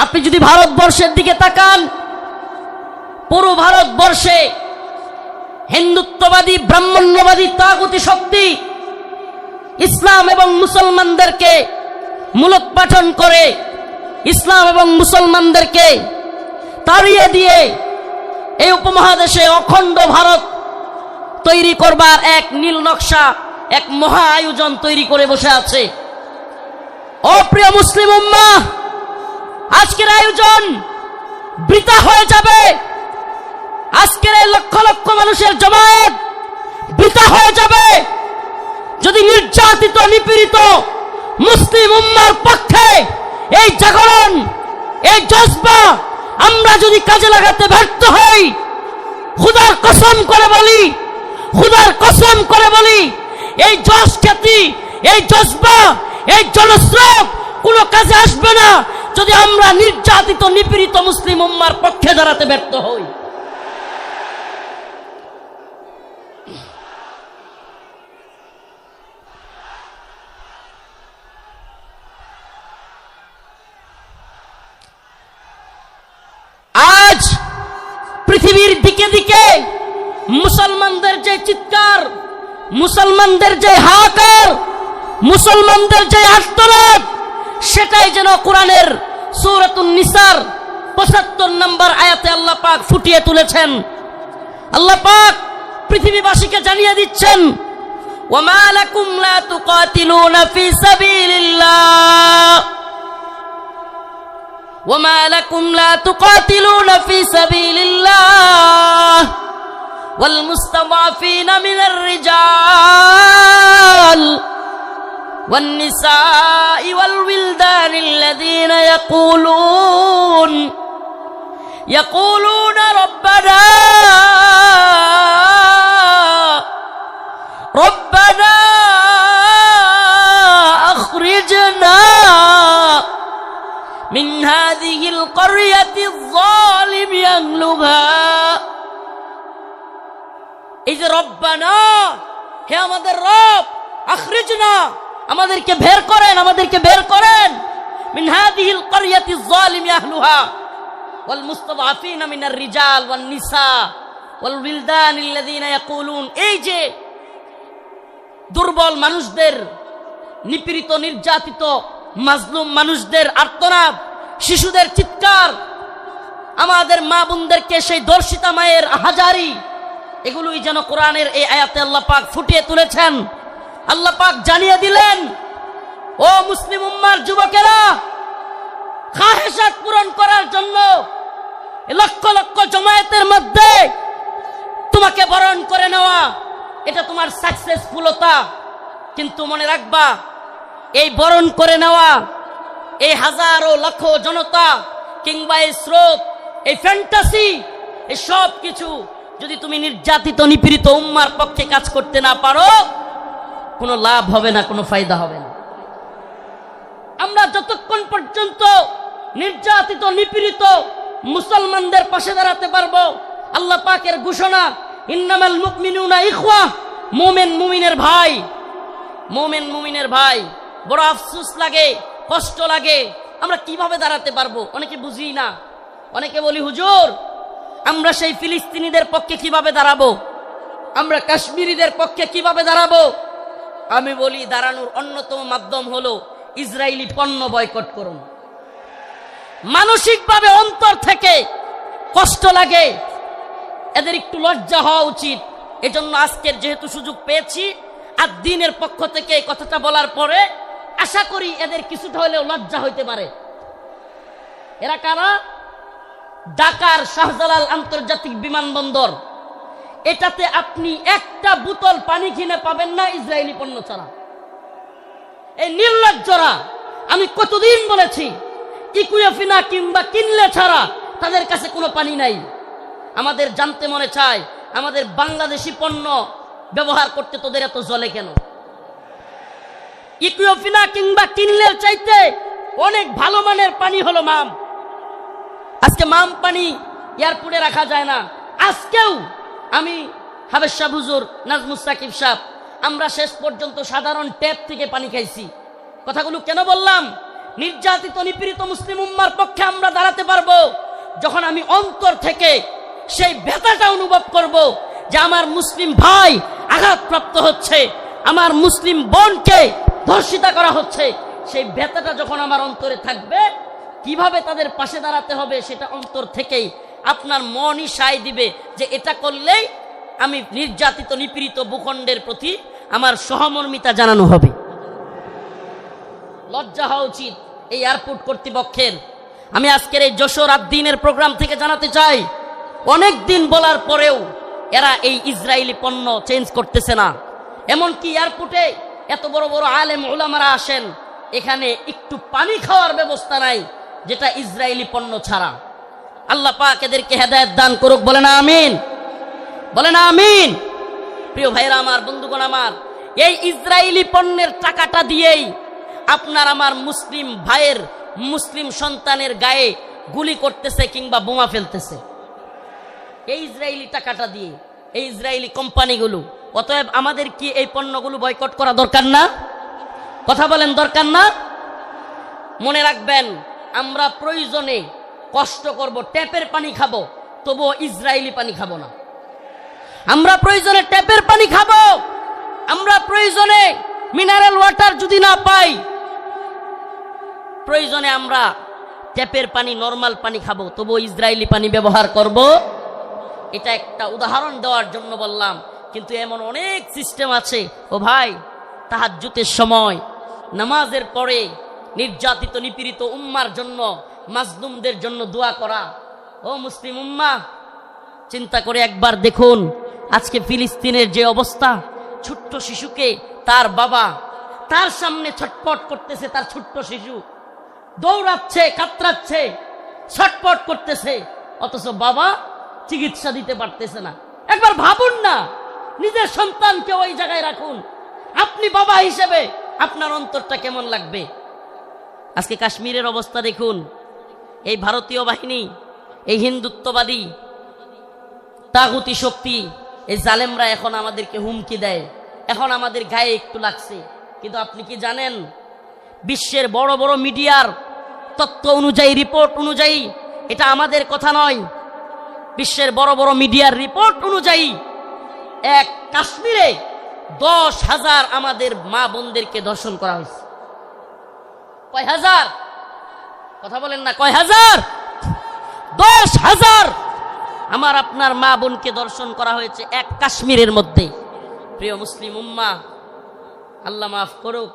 আপনি যদি ভারতবর্ষের দিকে তাকান, পুরো ভারতবর্ষে হিন্দুত্ববাদী ব্রাহ্মণ্যবাদী তাগুতি শক্তি ইসলাম এবং মুসলমানদেরকে মূলোৎপাটন করে, ইসলাম এবং মুসলমানদেরকে তাড়িয়ে দিয়ে এই উপমহাদেশে অখণ্ড ভারত তৈরি করবার এক নীল নকশা, এক মহা আয়োজন তৈরি করে বসে আছে। অপ্রিয় মুসলিম উম্মাহ, আজকের আয়োজন বৃথা হয়ে যাবে। আজকের এই লক্ষ লক্ষ মানুষের জমায়েত বৃথা হয়ে যাবে যদি নির্যাতিত নিপীড়িত মুসলিম উম্মার পক্ষে এই জাগরণ, এই জজবা আমরা যদি কাজে লাগাতে ব্যর্থ হই। খুদার কসম করে বলি, খুদার কসম করে বলি, এই জজ খ্যাতি, এই জজবা, এই জনস্রোত কোনো কাজে আসবে না যদি আমরা নির্যাতিত নিপীড়িত মুসলিম উম্মার পক্ষে দাঁড়াতে ব্যর্থ হই। আজ পৃথিবীর দিকে দিকে মুসলমানদের যে চিৎকার, মুসলমানদের যে হাহাকার, মুসলমানদের যে আর্তনাদ, সেটাই যেন কোরআনের সূরাতুন নিসার ৭৫ নম্বর আয়াতে আল্লাহ পাক ফুটিয়ে তুলেছেন। আল্লাহ পাক পৃথিবীবাসীকে জানিয়ে দিচ্ছেন, ওয়ামা লাকুম লা তুকাতিলুনা ফি সাবিলিল্লাহ, وما لكم لا تقاتلون في سبيل الله والمستضعفين من الرجال والنساء والولدان الذين يقولون ربنا أخرجنا من هذه القرية الظالم أهلها। এই যে রব্বানা, হে আমাদের রব, আখরিজনা, আমাদেরকে বের করেন, আমাদেরকে বের করেন, মিন হাযিহিল ক্বরিয়াতিজ যালিমি আহলুহা ওয়াল মুস্তাদআফিনা মিনার রিজাল ওয়ান নিসা ওয়াল উইলদানিল্লাযিনা ইয়াকুলুন। এই যে দুর্বল মানুষদের, নিপীড়িত নির্যাতিত মাজলুম মানুষদের আর্তনাদ, শিশুদের চিৎকার, আমাদের মা বোনদেরকে সেই দর্শিতা মায়ের হাজারি, এগুলোই যেন কোরআনের এই আয়াতে আল্লাহ পাক ফুটিয়ে তুলেছেন। আল্লাহ পাক জানিয়ে দিলেন, ও মুসলিম উম্মার যুবকেরা, খাহেসাত পূরণ করার জন্য লক্ষ লক্ষ জমায়েতের মধ্যে তোমাকে বরণ করে নেওয়া, এটা তোমার সাকসেসফুলতা। কিন্তু মনে রাখবা, এই বরণ করে নেওয়া, এই হাজারো লক্ষ জনতা কিংবা এই স্রোত, এই ফ্যান্টাসি, এই সব কিছু যদি তুমি নির্যাতিত নিপীড়িত উম্মার পক্ষে কাজ করতে না পারো, কোনো লাভ হবে না, কোনো ফায়দা হবে না। আমরা যতক্ষণ পর্যন্ত নির্যাতিত নিপীড়িত মুসলমানদের পাশে দাঁড়াতে পারবো, আল্লাহ পাকের ঘোষণা, ইন্নামাল মুমিনুনা ইখওয়া, মুমিন মুমিনের ভাই, মুমিন মুমিনের ভাই। বড় আফসোস লাগে, কষ্ট লাগে, আমরা কিভাবে দাঁড়াতে পারবো অনেকে বুঝি না। অনেকে বলি, হুজুর আমরা সেই ফিলিস্তিনিদের পক্ষে কিভাবে দাঁড়াবো, আমরা কাশ্মীরিদের পক্ষে কিভাবে দাঁড়াবো। আমি বলি, দাঁড়ানোর অন্যতম মাধ্যম হলো ইসরায়েলি পণ্য বয়কট করুন। মানসিকভাবে অন্তর থেকে কষ্ট লাগে, এদের একটু লজ্জা হওয়া উচিত। এজন্য আজকের যেহেতু সুযোগ পেয়েছি, আর দিনের পক্ষ থেকে এই কথাটা বলার পরে আশা করি এদের কিছুটা হলেও লজ্জা হইতে পারে। এরা কারা? ঢাকার শাহজালাল আন্তর্জাতিক বিমানবন্দর, এটাতে আপনি একটা বোতল পানি কিনে পাবেন না ইসরায়েলি পণ্য ছাড়া। এই নির্লজ্জরা, আমি কতদিন বলেছি, ইকুয়াফিনা কিংবা কিনলে ছাড়া তাদের কাছে কোনো পানি নাই। আমাদের জানতে মনে চায়, আমাদের বাংলাদেশি পণ্য ব্যবহার করতে তোদের এত জ্বলে কেন? ইকুয়াফিনা কিংবা কিনলের চাইতে অনেক ভালো মানের পানি হলো মাম। আজকে মাম পানি এয়ারপোর্টে রাখা যায় না। আজকেও আমি হাবেশ সাহেব, হুজুর নাজমুস সাকিব সাহেব, আমরা শেষ পর্যন্ত সাধারণ ট্যাপ থেকে পানি খাইছি। কথাগুলো কেন বললাম? নির্যাতিত নিপীড়িত মুসলিম উম্মার পক্ষে আমরা দাঁড়াতে পারবো যখন আমি অন্তর থেকে সেই ব্যথাটা অনুভব করব যে আমার মুসলিম ভাই আঘাতপ্রাপ্ত হচ্ছে, আমার মুসলিম বোনকে ধর্ষিতা করা হচ্ছে। সেই ব্যথাটা যখন আমার অন্তরে থাকবে, কিভাবে তাদের পাশে দাঁড়াতে হবে সেটা অন্তর থেকেই আপনার মনই সায় দিবে যে এটা করলেই আমি নির্যাতিত নিপীড়িত ভূখণ্ডের প্রতি আমার সহমর্মিতা জানানো হবে। লজ্জা হওয়া উচিত এই এয়ারপোর্ট কর্তৃপক্ষের। আমি আজকের এই যশোর আদ্দিনের প্রোগ্রাম থেকে জানাতে চাই, অনেক দিন বলার পরেও এরা এই ইসরায়েলি পণ্য চেঞ্জ করতেছে না। এমনকি এয়ারপোর্টে এত বড় বড় আলেম উলামারা আসেন, এখানে একটু পানি খাওয়ার ব্যবস্থা নাই যেটা ইসরায়েলি পণ্য ছাড়া। আল্লাহ পাক এদেরকে হেদায়েত দান করুক, বলে না আমিন, বলে না আমিন। প্রিয় ভাইরা আমার, বন্ধুগণ আমার, এই ইসরায়েলি পণ্যের টাকাটা দিয়েই আপনার আমার মুসলিম ভাইয়ের, মুসলিম সন্তানের গায়ে গুলি করতেছে কিংবা বোমা ফেলতেছে, এই ইসরায়েলি টাকাটা দিয়ে, এই ইসরায়েলি কোম্পানিগুলো। অতএব আমাদের কি এই পণ্যগুলো বয়কট করা দরকার না? কথা বলেন, দরকার না? মনে রাখবেন, আমরা প্রয়োজনে কষ্ট করব, ট্যাপের পানি খাবো, তবুও ইসরায়েলি পানি খাবো না। আমরা প্রয়োজনে ট্যাপের পানি খাবো, আমরা প্রয়োজনে মিনারেল ওয়াটার যদি না পাই, প্রয়োজনে আমরা ট্যাপের পানি, নরমাল পানি খাবো, তবুও ইসরায়েলি পানি ব্যবহার করব। এটা একটা উদাহরণ দেওয়ার জন্য বললাম, কিন্তু এমন অনেক সিস্টেম আছে। ও ভাই, তাহাজ্জুদের সময় নামাজের পরে নির্যাতিত নিপীড়িত উম্মার জন্য, মাজলুমদের জন্য দোয়া করা। ও মুসলিম উম্মা, চিন্তা করে একবার দেখুন, আজকে ফিলিস্তিনের যে অবস্থা, ছোট্ট শিশুকে তার বাবা তার সামনে ছটপট করতেছে, তার ছোট্ট শিশু দৌড়াচ্ছে, কাতরাচ্ছে, ছটপট করতেছে, অথচ বাবা চিকিৎসা দিতে পারতেছে না। একবার ভাবুন না, নিজের সন্তানকে ওই জায়গায় রাখুন, আপনি বাবা হিসেবে আপনার অন্তরটা কেমন লাগবে? আজকে কাশ্মীরের অবস্থা দেখুন, এই ভারতীয় বাহিনী, এই হিন্দুত্ববাদী তাগুতি শক্তি, এই জালেমরা এখন আমাদেরকে হুমকি দেয়, এখন আমাদের গায়ে একটু লাগছে। কিন্তু আপনি কি জানেন, বিশ্বের বড় বড় মিডিয়ার তথ্য অনুযায়ী, রিপোর্ট অনুযায়ী, এটা আমাদের কথা নয়, বিশ্বের বড় বড় মিডিয়ার রিপোর্ট অনুযায়ী এক কাশ্মীরে 10,000 আমাদের মা বোনদেরকে ধর্ষণ করা হয়েছে। কয় হাজার? কথা বলেন না, কয় হাজার? 10,000 আমার আপনার মা বোনকে ধর্ষণ করা হয়েছে এক কাশ্মীরের মধ্যে। প্রিয় মুসলিম উম্মাহ, আল্লাহ মাফ করুক,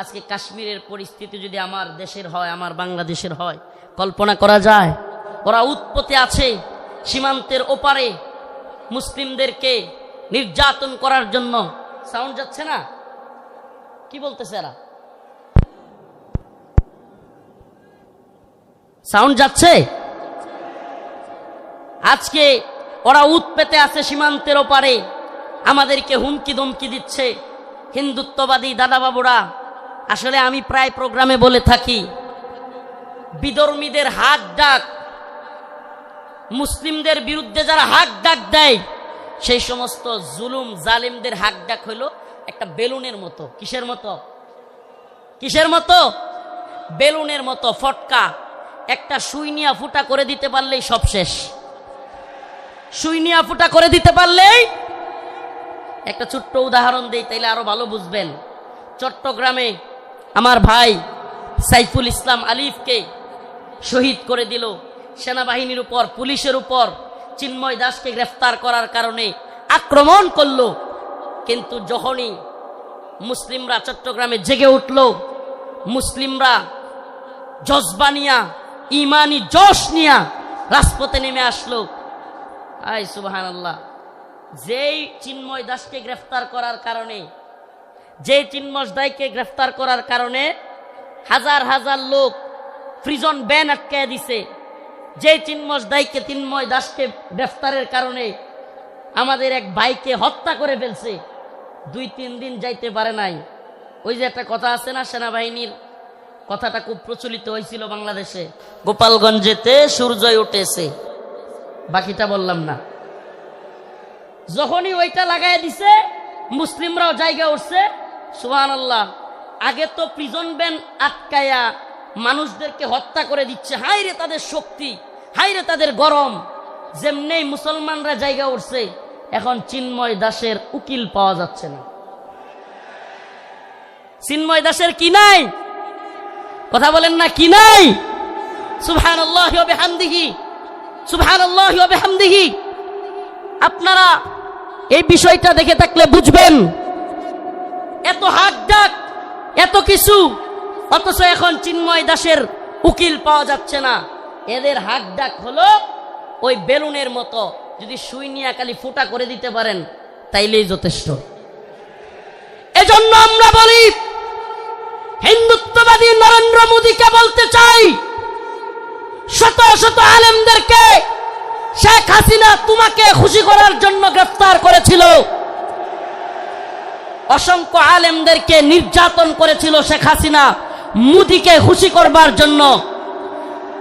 আজকে কাশ্মীরের পরিস্থিতি যদি আমার দেশের হয়, আমার বাংলাদেশের হয়, কল্পনা করা যায়? ওরা উৎপত্তি আছে সীমান্তের ওপারে মুসলিমদেরকে নির্যাতন করার জন্য। সাউন্ড যাচ্ছে না? কি বলতেছে এরা? সাউন্ড যাচ্ছে? আজকে ওরা উৎপেতে আছে সীমান্তের ওপারে, আমাদেরকে হুমকি ধমকি দিচ্ছে হিন্দুত্ববাদী দাদাবাবুরা। আসলে আমি প্রায় প্রোগ্রামে বলে থাকি, বিধর্মীদের হাক ডাক, মুসলিমদের বিরুদ্ধে যারা হাক ডাক দেয়, সেই সমস্ত জুলুম জালিমদের হাক ডাক হইল একটা বেলুনের মতো। কিসের মতো? কিসের মতো? বেলুনের মতো ফটকা। একটা সুই নিয়া ফুটা করে দিতে পারলেই সব শেষ। সুই নিয়া ফুটা করে দিতে পারলেই। একটা ছোট্ট উদাহরণ দেই, তাইলে আরো ভালো বুঝবেন। চট্টগ্রামে আমার ভাই সাইফুল ইসলাম আলিফকে শহীদ করে দিল সেনাবাহিনীর উপর, পুলিশের উপর। চিন্ময় দাসকে গ্রেফতার করার কারণে আক্রমণ করলো, কিন্তু যখনই মুসলিমরা চট্টগ্রামে জেগে উঠল, মুসলিমরা জজবা নিয়া, ইমানি জশ নিয়া রাজপথে নেমে আসলো। আয় সুবহানাল্লাহ, যেই চিন্ময় দাসকে গ্রেফতার করার কারণে, যেই চিন্ময় দাসকে গ্রেফতার করার কারণে হাজার হাজার লোক প্রিজন ব্যান আটকায় দিছে, যে চিন্ময় দাসকে গ্রেফতারের কারণে আমাদের এক ভাইকে হত্যা করে ফেলছে, 2-3 দিন যাইতে পারে নাই। ওই যে একটা কথা আছে না, সেনাবাহিনীর কথাটা খুব প্রচলিত হয়েছিল বাংলাদেশে, গোপালগঞ্জেতে সূর্যই উঠেছে, বাকিটা বললাম না। যখনই ওইটা লাগাই দিছে, মুসলিমরাও জায়গা উঠছে। সুবহানাল্লাহ, আগে তো প্রিজন ব্যান আটকায়া মানুষদেরকে হত্যা করে দিচ্ছে। হায় রে তাদের শক্তি, হায় রে তাদের গরম। যেমনি মুসলমানরা জায়গা উঠছে, এখন চিন্ময় দাসের উকিল পাওয়া যাচ্ছে না। চিন্ময় দাসের কি নাই? কথা বলেন না, কি নাই? সুবহানাল্লাহি ওয়া বিহামদিহি, সুবহানাল্লাহি ওয়া বিহামদিহি। আপনারা এই বিষয়টা দেখে থাকলে বুঝবেন, এত হাক ডাক, এত কিছু, অথচ এখন চিন্ময় দাসের উকিল পাওয়া যাচ্ছে না। এদের হাক ডাক হলো ওই বেলুনের মতো, যদি সুই নিয়ে খালি ফুটা করে দিতে পারেন তাইলেই যথেষ্ট। এজন্য আমরা বলি, হিন্দুত্ববাদী নরেন্দ্র মোদীকে বলতে চাই, শত শত আলেমদেরকে শেখ হাসিনা তোমাকে খুশি করার জন্য গ্রেফতার করেছিল, অসংখ্য আলেমদেরকে নির্যাতন করেছিল শেখ হাসিনা মোদীকে খুশি করবার জন্য।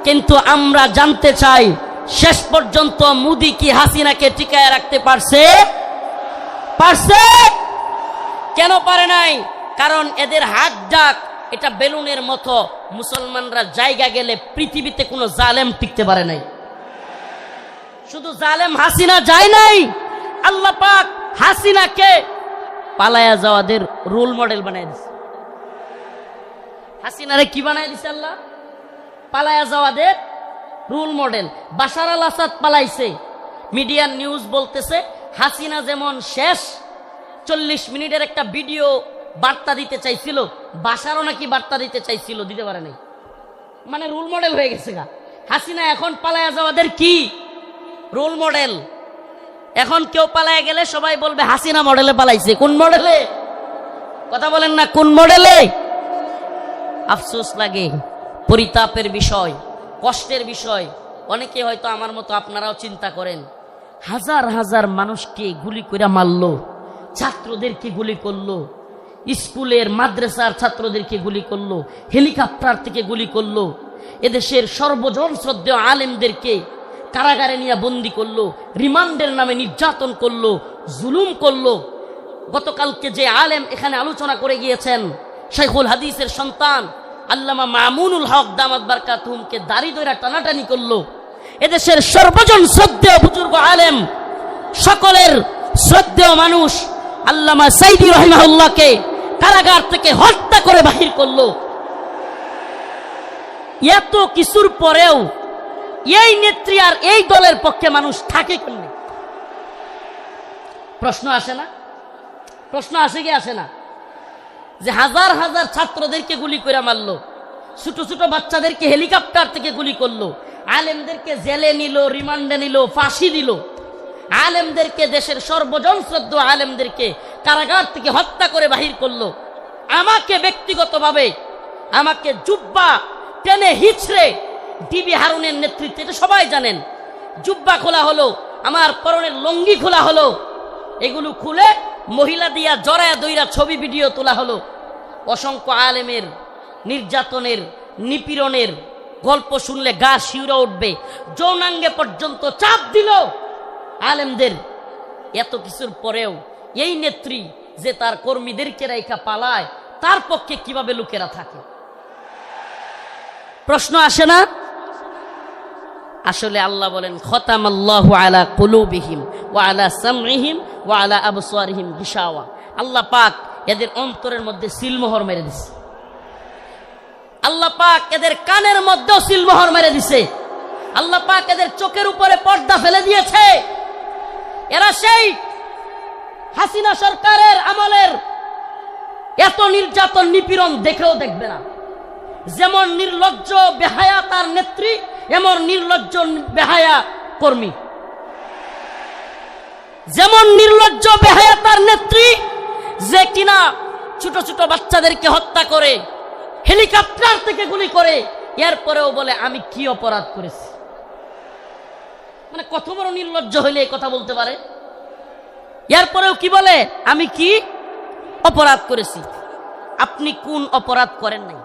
কিন্তু আমরা জানতে চাই, শেষ পর্যন্ত মোদী কি হাসিনাকে টিকায় রাখতে পারছে? পারছে? কেন পারে নাই? কারণ এদের হাত ডাক এটা বেলুনের মতো। মুসলমানরা জায়গা গেলে পৃথিবীতে কোনো জালেম টিকতে পারে নাই। শুধু জালেম হাসিনা যায় নাই, আল্লাহ পাক হাসিনাকে পালায়া যাওয়াদের রোল মডেল বানাই দিছে। হাসিনারে কি বানাই দিছে আল্লাহ? পালায়া যাওয়াদের রোল মডেল। বাশার আল আসাদ পালাইছে, মিডিয়ার নিউজ বলতেছে হাসিনা যেমন শেষ 40 মিনিটের একটা ভিডিও বার্তা দিতে চাইছিল, বাশারও নাকি বার্তা দিতে চাইছিল, দিতে পারে নাই। মানে রোল মডেল হয়ে গেছে গা হাসিনা। এখন পালায়া যাওয়াদের কি রোল মডেল। এখন কেউ পালায়া গেলে সবাই বলবে হাসিনা মডেলে পালাইছে। কোন মডেলে? কথা বলেন না, কোন মডেলে? আফসোস লাগে, পরিতাপের বিষয়, কষ্টের বিষয়। অনেকে হয়তো আমার মতো আপনারাও চিন্তা করেন, হাজার হাজার মানুষকে গুলি করে মারলো, ছাত্রদেরকে গুলি করলো, স্কুলের মাদ্রাসার ছাত্রদেরকে গুলি করলো, হেলিকপ্টার থেকে গুলি করলো, এদেশের সর্বজন শ্রদ্ধেয় আলেমদেরকে কারাগারে নিয়ে বন্দি করলো, রিমান্ডের নামে নির্যাতন করলো, জুলুম করলো। গতকালকে যে আলেম এখানে আলোচনা করে গিয়েছেন, শাইখুল হাদিসের সন্তান আল্লামা মামুনুল হক দামাত বারকাতুহুমকে দাড়ি ধরে টানাটানি করলো। এদেশের সর্বজন শ্রদ্ধেয় বুজুর্গ আলেম, সকলের শ্রদ্ধেয় মানুষ আল্লামা সাইদি রহিমাহুল্লাহকে কারাগার থেকে হত্যা করে বাহির করলো। এত কিছুর পরেও এই নেত্রী আর এই দলের পক্ষে মানুষ থাকে কেমনে? প্রশ্ন আসে না? প্রশ্ন আসে কি আসে না? যে হাজার হাজার ছাত্রদেরকে গুলি করে মারলো, ছোট ছোট বাচ্চাদেরকে হেলিকপ্টার থেকে গুলি করলো, আলেমদেরকে জেলে নিল, রিমান্ডে নিল, ফাঁসি দিল, আলেমদেরকে, দেশের সর্বজন শ্রদ্ধেয় আলেমদেরকে কারাগার থেকে হত্যা করে বাহির করলো। আমাকে ব্যক্তিগতভাবে আমাকে জুব্বা টেনে হিচড়ে ডিবি হারুনের নেতৃত্বে, এটা সবাই জানেন, জুব্বা খোলা হলো, আমার পরনের লঙ্গি খোলা হলো, এগুলো খুলে মহিলা দিয়া জড়ায়া দইরা ছবি ভিডিও তোলা হলো। অসংখ্য আলেমের নির্যাতনের, নিপীড়নের গল্প শুনলে গা শিউরে উঠবে। যৌনাঙ্গে পর্যন্ত চাপ দিল আলেমদের। এত কিছুর পরেও এই নেত্রী যে তার কর্মীদেরকে রেখা পালায়, তার পক্ষে কিভাবে লোকেরা থাকে? প্রশ্ন আসে না? আসলে আল্লাহ বলেন, খতামাল্লাহু আলা কুলুবিহিম ওয়া আলা সামইহিম ওয়া আলা আবসারিহিম গিশাওয়া। আল্লাহ পাক এদের অন্তরের মধ্যে সিলমোহর মেরে দিছে। আল্লাহ পাক এদের কানের মধ্যেও সিলমোহর মেরে দিছে। আল্লাহ পাক এদের চোখের উপরে পর্দা ফেলে দিয়েছে। এরা সেই হাসিনা সরকারের আমলের এত নির্যাতন নিপীড়ন দেখেও দেখবে না। যেমন নির্লজ্জ বেহায়া তার নেত্রী, এমন নির্লজ্জ বেহায়া কর্মী। যেমন নির্লজ্জ বেহায়া তার নেত্রী, যে কিনা ছোট ছোট বাচ্চাদেরকে হত্যা করে, হেলিকপ্টার থেকে গুলি করে, এরপরেও বলে আমি কি অপরাধ করেছি। মানে কত বড় নির্লজ্জ হইলে এই কথা বলতে পারে? এরপরেও কি বলে আমি কি অপরাধ করেছি। আপনি কোন অপরাধ করেন নাই?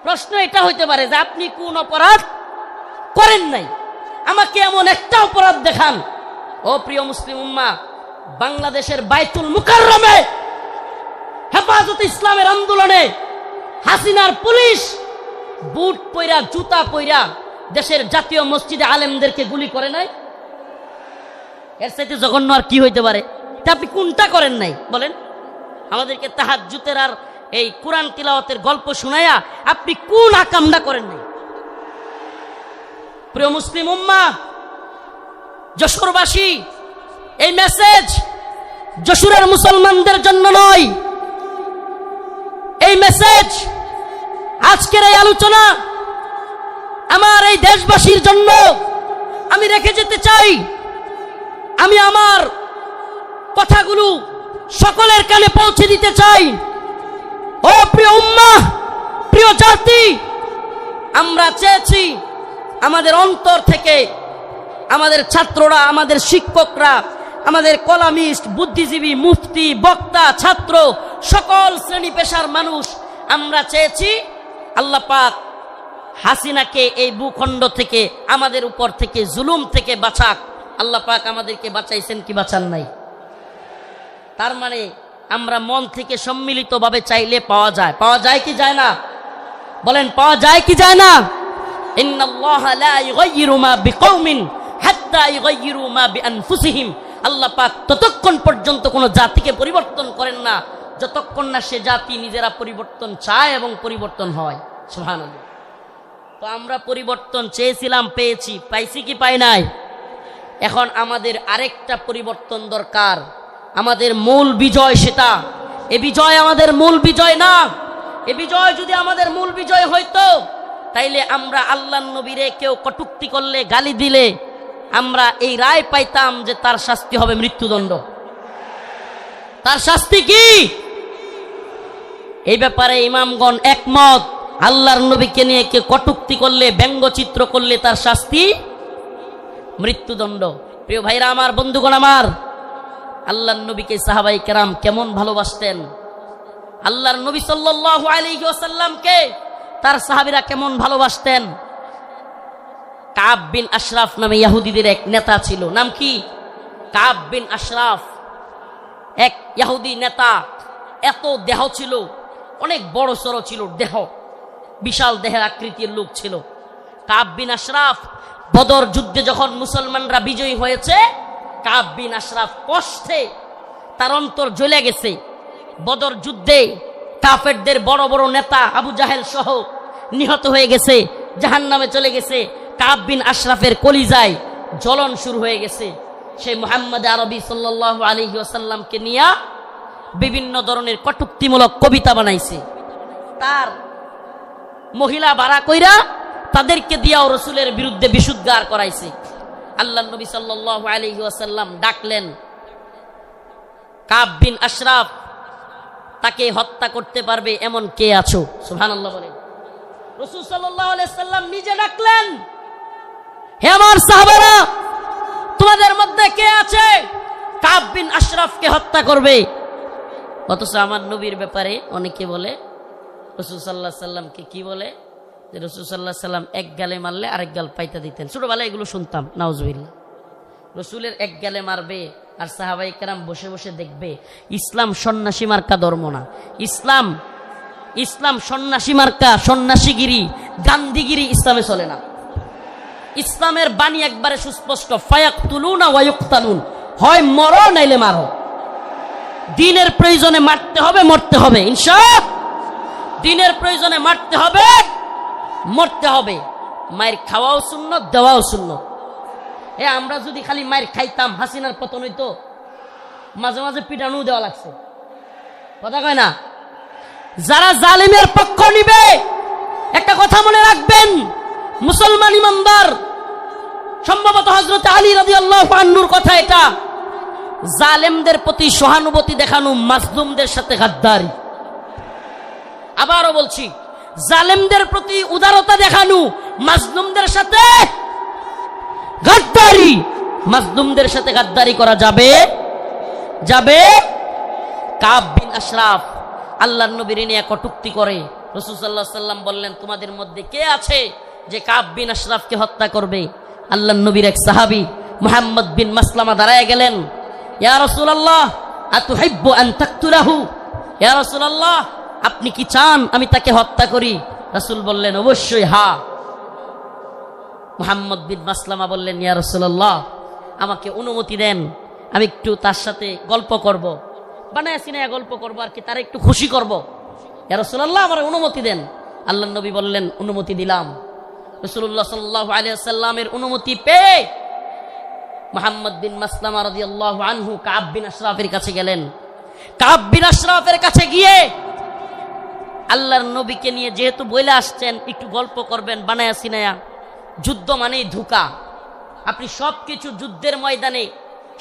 প্রশ্ন এটা হইতে পারে যে আপনি কোন অপরাধ করেন নাই, আমাকে এমন একটা অপরাধ দেখান। ও প্রিয় মুসলিম উম্মাহ, বাংলাদেশের বাইতুল মুকাররমে হেফাজতে ইসলামের আন্দোলনে হাসিনার পুলিশ বুট পইরা জুতা পইরা দেশের জাতীয় মসজিদে আলেমদেরকে গুলি করে নাই? এর চাইতে জঘন্য আর কি হইতে পারে? তা আপনি কোনটা করেন নাই বলেন? আমাদেরকে তাহাজ্জুদের আর এই কোরআন তিলাওয়াতের গল্প শুনায়া আপনি কোন আকামটা করেন নাই? প্রিয় মুসলিম উম্মাহ, যশোরবাসী, এই মেসেজ যশোরের মুসলমানদের জন্য নয়, এই মেসেজ আজকের এই আলোচনা আমার এই দেশবাসীর জন্য আমি রেখে যেতে চাই। আমি আমার কথাগুলো সকলের কানে পৌঁছে দিতে চাই। ও প্রিয় উম্মাহ, প্রিয় জাতি, আমরা চেয়েছি আমাদের অন্তর থেকে আমাদের ছাত্ররা, আমাদের শিক্ষকরা, আমাদের কলামিস্ট, বুদ্ধিজীবী, মুফতি, বক্তা, ছাত্র, সকল শ্রেণী পেশার মানুষ, আমরা চেয়েছি আল্লাহ পাক হাসিনাকে এই ভূখণ্ড থেকে, আমাদের উপর থেকে, জুলুম থেকে বাঁচাক। আল্লাহ পাক আমাদেরকে বাঁচাইছেন কি বাঁচান নাই? তার মানে আমরা মন থেকে সম্মিলিতভাবে চাইলে পাওয়া যায়। পাওয়া যায় কি যায় না? বলেন, পাওয়া যায় কি যায় না? ইন্নাল্লাহা লা ইউগাইয়িরু মা বিকওমিন হাত্তা ইউগাইয়িরু মা বিআনফুসিহিম। আল্লাহ পাক ততক্ষণ পর্যন্ত কোনো জাতিকে পরিবর্তন করেন না যতক্ষণ না সে জাতি নিজেরা পরিবর্তন চায় এবং পরিবর্তন হয়। সুবহানাল্লাহ। তো আমরা পরিবর্তন চেয়েছিলাম, পেয়েছি। পাইছি কি পাই নাই? এখন আমাদের আরেকটা পরিবর্তন দরকার। আমাদের মূল বিজয় সেটা। এ বিজয় আমাদের মূল বিজয় না। এ বিজয় যদি আমাদের মূল বিজয় হইতো, তাইলে আমরা আল্লাহর নবীরে কেউ কটূক্তি করলে, গালি দিলে আমরা এই রায় পাইতাম যে তার শাস্তি হবে মৃত্যুদণ্ড। তার শাস্তি কি? এই ব্যাপারে ইমামগণ একমত। আল্লাহর নবীকে নিয়ে কেউ কটূক্তি করলে, ব্যঙ্গচিত্র করলে তার শাস্তি মৃত্যুদণ্ড। প্রিয় ভাইরা আমার, বন্ধুগণ আমার, আল্লাহর নবীকে সাহাবাই কেরাম কেমন ভালোবাসতেন! আল্লাহর নবী সাল্লাল্লাহু আলাইহি ওয়াসাল্লামকে তার সাহাবীরা কেমন ভালোবাসতেন! কাব বিন আশরাফ নামে ইহুদিদের এক নেতা ছিল। নাম কি? কাব বিন আশরাফ, এক ইহুদি নেতা। এত দেহ ছিল, অনেক বড় সড়ো ছিল দেহ, বিশাল দেহের আকৃতির লোক ছিল কাব বিন আশরাফ। বদর যুদ্ধে যখন মুসলমানরা বিজয়ী হয়েছে, কাব বিন আশরাফ কষ্টে তার অন্তর জ্বলে গেছে। বদর যুদ্ধে কাফেরদের বড় বড় নেতা আবু জাহেল সহ নিহত হয়ে গেছে, জাহান্নামে চলে গেছে। কাব বিন আশরাফের কলিজায় জ্বলন শুরু হয়ে গেছে। সেই মুহাম্মদ আরবি সাল্লাল্লাহু আলাইহি ওয়াসাল্লামকে নিয়ে বিভিন্ন ধরনের কটূক্তিমূলক কবিতা বানাইছে। তার মহিলা ভাড়া কইরা তাদেরকে দিয়াও রসুলের বিরুদ্ধে বিশুদ্ধার করাইছে। আল্লাহ নবী সাল্লাল্লাহু আলাইহি ওয়াসাল্লাম ডাকলেন, কাব বিন আশরাফ, তাকে হত্যা করতে পারবে এমন কে আছো? সুবহানাল্লাহ বলেন। রাসূল সাল্লাল্লাহু আলাইহি ওয়াসাল্লাম নিজে ডাকলেন, হে আমার সাহাবারা, তোমাদের মধ্যে কে আছে কাব বিন আশরাফকে হত্যা করবে? অথচ আমার নবীর ব্যাপারে অনেকে বলে, রাসূল সাল্লাল্লাহু আলাইহি সাল্লামকে কি বলে, যে রাসূল সাল্লাল্লাহু আলাইহি সাল্লাম এক গালে মারলে আরেক গাল পাইতা দিতেন। ছোটবেলায় এগুলো শুনতাম, নাউজুবিল্লাহ। রসুলের এক গালে মারবে আর সাহাবায়ে কেরাম বসে বসে দেখবে। ইসলাম সন্ন্যাসী মার্কা ধর্ম না। ইসলাম সন্ন্যাসী মার্কা, সন্ন্যাসীগিরি, গান্ধীগিরি ইসলামে চলে না। ইসলামের বাণী একবারে সুস্পষ্ট, ফায়াকতুলুনা ওয়া ইউকতালুন, হয় মরো নাইলে মারো। দিনের প্রয়োজনে মারতে হবে, মরতে হবে। ইনশাআল্লাহ দিনের প্রয়োজনে মারতে হবে, মরতে হবে। মায়ের খাওয়াও সুন্নত, দেওয়াও সুন্নত। আমরা যদি খালি মায়ের খাইতাম, হাসিনার পতন হইতো। মাঝে মাঝে পিটানো দেওয়া লাগছে, কথা কয় না? যারা জালিমের পক্ষ নিবে, একটা কথা মনে রাখবেন, মুসলমান ইমানদার, সম্ভবত হযরত আলী রাদিয়াল্লাহু আনহুর কথা এটা, জালেমদের প্রতি সহানুভূতি দেখানো মাজলুমদের সাথে গাদ্দারি। আবারও বলছি, জালেমদের প্রতি উদারতা দেখানো মাজলুমদের সাথে গাদ্দারি। মাজলুমদের সাথে গাদ্দারি করা যাবে? কাব বিন আশরাফ আল্লাহর নবীর নিয়ে কটূক্তি করে। রাসূল সাল্লাল্লাহু আলাইহি ওয়াসাল্লাম বললেন, তোমাদের মধ্যে কে আছে যে কাব বিন আশরাফকে হত্যা করবে? আল্লাহর নবীর এক সাহাবী মুহাম্মদ বিন মাসলামা দাঁড়ায় গেলেন, ইয়া রাসূলুল্লাহ আতুহিব্বু আন তাকতুলাহু? ইয়া রাসূলুল্লাহ, আপনি কি চান আমি তাকে হত্যা করি? রাসূল বললেন অবশ্যই হা। মুহাম্মদ বিন মাসলামা বললেন ইয়া রাসূলুল্লাহ, আমাকে অনুমতি দেন, আমি একটু তার সাথে গল্প করব, বানায় সিনায়া গল্প করব, আর কি তারা একটু খুশি করব। ইয়া রাসূলুল্লাহ, আমার অনুমতি দেন। আল্লাহর নবী বললেন অনুমতি দিলাম। রাসূলুল্লাহ সাল্লাল্লাহু আলাইহি ওয়াসাল্লামের অনুমতি পেয়ে মুহাম্মদ বিন মাসলামা রাদিয়াল্লাহু আনহু কাব বিন আশরাফের কাছে গেলেন। কাব বিন আশরাফের কাছে গিয়ে আল্লাহর নবীকে নিয়ে যেহেতু বলে আসছেন একটু গল্প করবেন বানায়া সিনায়া, যুদ্ধ মানেই ধোঁকা। আপনি সবকিছু যুদ্ধের ময়দানে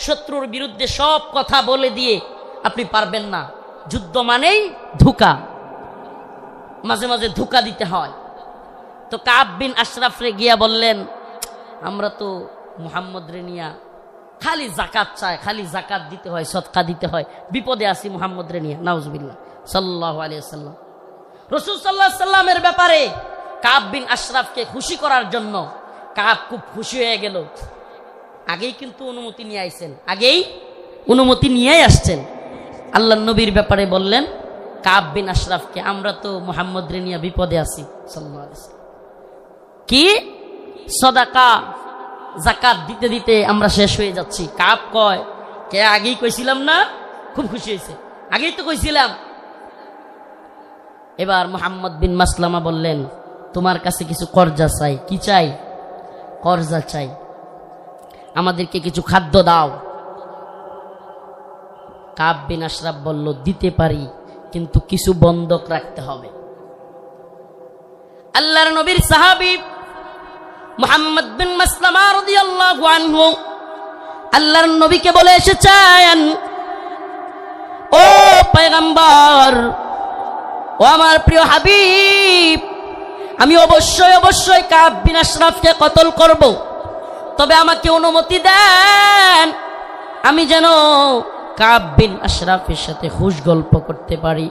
শত্রুর বিরুদ্ধে সব কথা বলে দিয়ে আপনি পারবেন না। যুদ্ধ মানেই ধোঁকা, মাঝে মাঝে ধোঁকা দিতে হয়। তো কাব বিন আশরাফ রে গিয়া বললেন, আমরা তো মুহাম্মদ রে নিয়া খালি জাকাত চায়, খালি জাকাত দিতে হয়, সদকা দিতে হয়, বিপদে আসি মুহাম্মদ রে নিয়া। নাউজুবিল্লাহ সাল্লাল্লাহু আলাইহি ওয়াসাল্লাম। রাসূল সাল্লাল্লাহু আলাইহি ওয়াসাল্লামের ব্যাপারে কাব বিন আশরাফকে খুশি করার জন্য কাব খুব খুশি হয়ে গেল। আগেই কিন্তু অনুমতি নিয়ে আইছেন, আগেই অনুমতি নিয়েই আসছেন। আল্লাহর নবীর ব্যাপারে বললেন কাব বিন আশরাফকে, আমরা তো মুহাম্মদ রে নিয়ে বিপদে আছি সাল্লাল্লাহু আলাইহি ওয়াসাল্লাম, কি সদাকা যাকাত দিতে দিতে আমরা শেষ হয়ে যাচ্ছি। কাব কয়, কে আগেই কইছিলাম না? খুব খুশি হয়েছে, আগেই তো কইছিলাম। এবার মুহাম্মদ বিন মাসলামা বললেন, তোমার কাছে কিছু কর্জা চাই। কি চাই? কর্জা চাই, আমাদেরকে কিছু খাদ্য দাও। কাব বিন আশরাফ বলল, দিতে পারি, কিন্তু কিছু বন্ধক রাখতে হবে। আল্লাহর নবীর সাহাবী মুহাম্মদ বিন মাসলামা রাদিয়াল্লাহু আনহু আল্লাহর নবীকে বলে এসেছেন, ও পয়গম্বর, ও আমার প্রিয় হাবিব, আমি অবশ্যই অবশ্যই কাব বিন আশরাফকে কতল করব, তবে আমাকে অনুমতি দেন আমি যেন কাব বিন আশরাফের সাথে খুশ গল্প করতে পারি।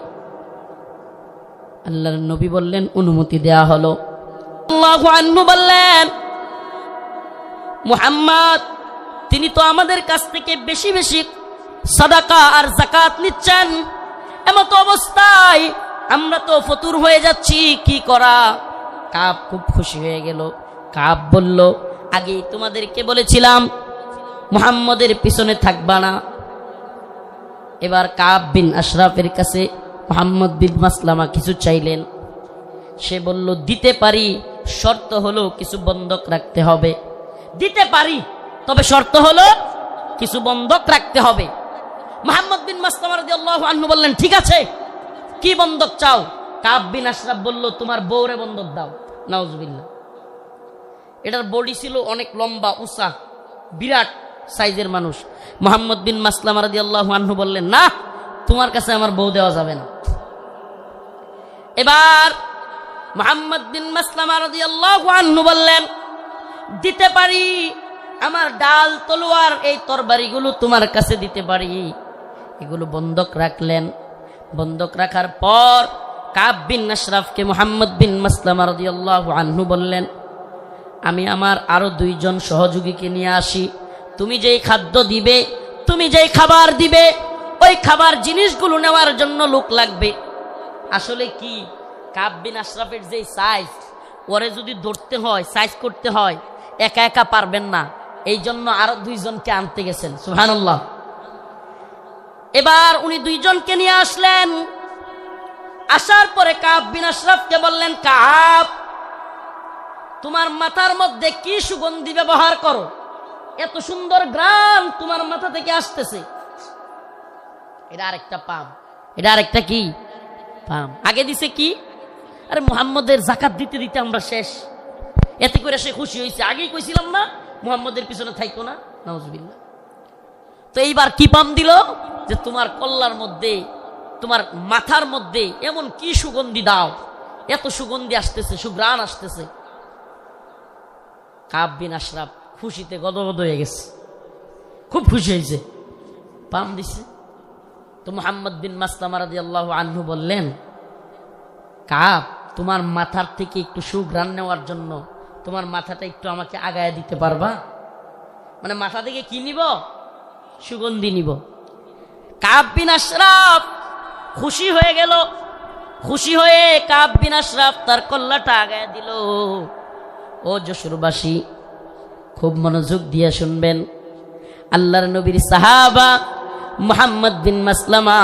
আল্লাহর নবী বললেন অনুমতি দেয়া হলো। আল্লাহু আনহু বললেন, মুহাম্মদ তিনি তো আমাদের কাছ থেকে বেশি বেশি সাদাকা আর যাকাত নিচ্ছেন, এমত অবস্থায় আমরা তো ফতুর হয়ে যাচ্ছি, কি করা? কাব খুব খুশি হয়ে গেল। কাব বলল, আগে তোমাদেরকে বলেছিলাম মুহাম্মদের পিছনে থাকবা না। এবার কাব বিন আশরাফের কাছে মুহাম্মদ বিন মাসলামা কিছু চাইলেন। সে বলল, দিতে পারি, শর্ত হলো কিছু বন্ধক রাখতে হবে। দিতে পারি, তবে শর্ত হলো কিছু বন্ধক রাখতে হবে। মুহাম্মদ বিন মাসলামা রাদিয়াল্লাহু আনহু বললেন, ঠিক আছে, কি বন্ধক চাও? কাব বিন আশরাফ বলল, তোমার বউরে বন্ধক দাও। নাউজুবিল্লাহ। এটার বডি ছিল অনেক লম্বা উঁচা, বিরাট সাইজের মানুষ। মুহাম্মদ বিন মাসলামা রাদিয়াল্লাহু আনহু বললেন, না, তোমার কাছে আমার বউ দেওয়া যাবে না। এবার মুহাম্মদ বিন মাসলামা রাদিয়াল্লাহু আনহু বললেন, দিতে পারি, আমার ডাল তলোয়ার এই তরবারিগুলো তোমার কাছে দিতে পারি। এগুলো বন্ধক রাখলেন। বন্ধক রাখার পর কাব বিন আশরাফকে মুহাম্মদ বিন মাসলামা রাদিয়াল্লাহু আনহু বললেন, আমি আমার আরো দুইজন সহযোগীকে নিয়ে আসি, তুমি যেই খাদ্য দিবে, তুমি যেই খাবার দিবে, ওই খাবার জিনিসগুলো নেওয়ার জন্য লোক লাগবে। আসলে কি, কাব বিন আশরাফের যেই সাইজ, ওরে যদি ধরতে হয়, সাইজ করতে হয়, একা একা পারবেন না, এই জন্য আরো দুইজনকে আনতে গেছেন। সুবহানাল্লাহ। এবার উনি দুইজনকে নিয়ে আসলেন। আসার পরে কাব বিন আশরাফকে বললেন, কাব, তোমার মাথার মধ্যে কি সুগন্ধি ব্যবহার করো? এত সুন্দর ঘ্রাণ তোমার মাথা থেকে আসতেছে। এটা আরেকটা পাম, এটা আরেকটা কি পাম। আগে দিছে কি, আরে মুহাম্মদের যাকাত দিতে দিতে আমরা শেষ, এতে করে সে খুশি হয়েছে। আগেই কইছিলাম না মুহাম্মদের পিছনে থাইকো না। নাউজুবিল্লাহ। তো এইবার কি পাম দিল, যে তোমার কল্লার মধ্যে, তোমার মাথার মধ্যে এমন কি সুগন্ধি দাও, এত সুগন্ধি আসতেছে, সুঘ্রাণ আসতেছে। কাব বিন আশরাফ খুশিতে গদগদ হয়ে গেছে, খুব খুশি হয়েছে, পাম দিছে। তো মুহাম্মদ বিন মাসলামা রাদিয়াল্লাহু আনহু বললেন, কাব, তোমার মাথার থেকে একটু সুঘ্রাণ নেওয়ার জন্য তোমার মাথাটা একটু আমাকে আগায় দিতে পারবা? মানে মাথা থেকে কি নিব? সুগন্ধি নিব। কাব বিন আশরাফ খুশি হয়ে গেল। খুশি হয়ে কাব বিন আশরাফ তার কল্লাটা আগায় দিল। ও যশোরবাসী, খুব মনোযোগ দিয়ে শুনবেন। আল্লাহর নবীর সাহাবা মুহাম্মদ বিন মাসলামা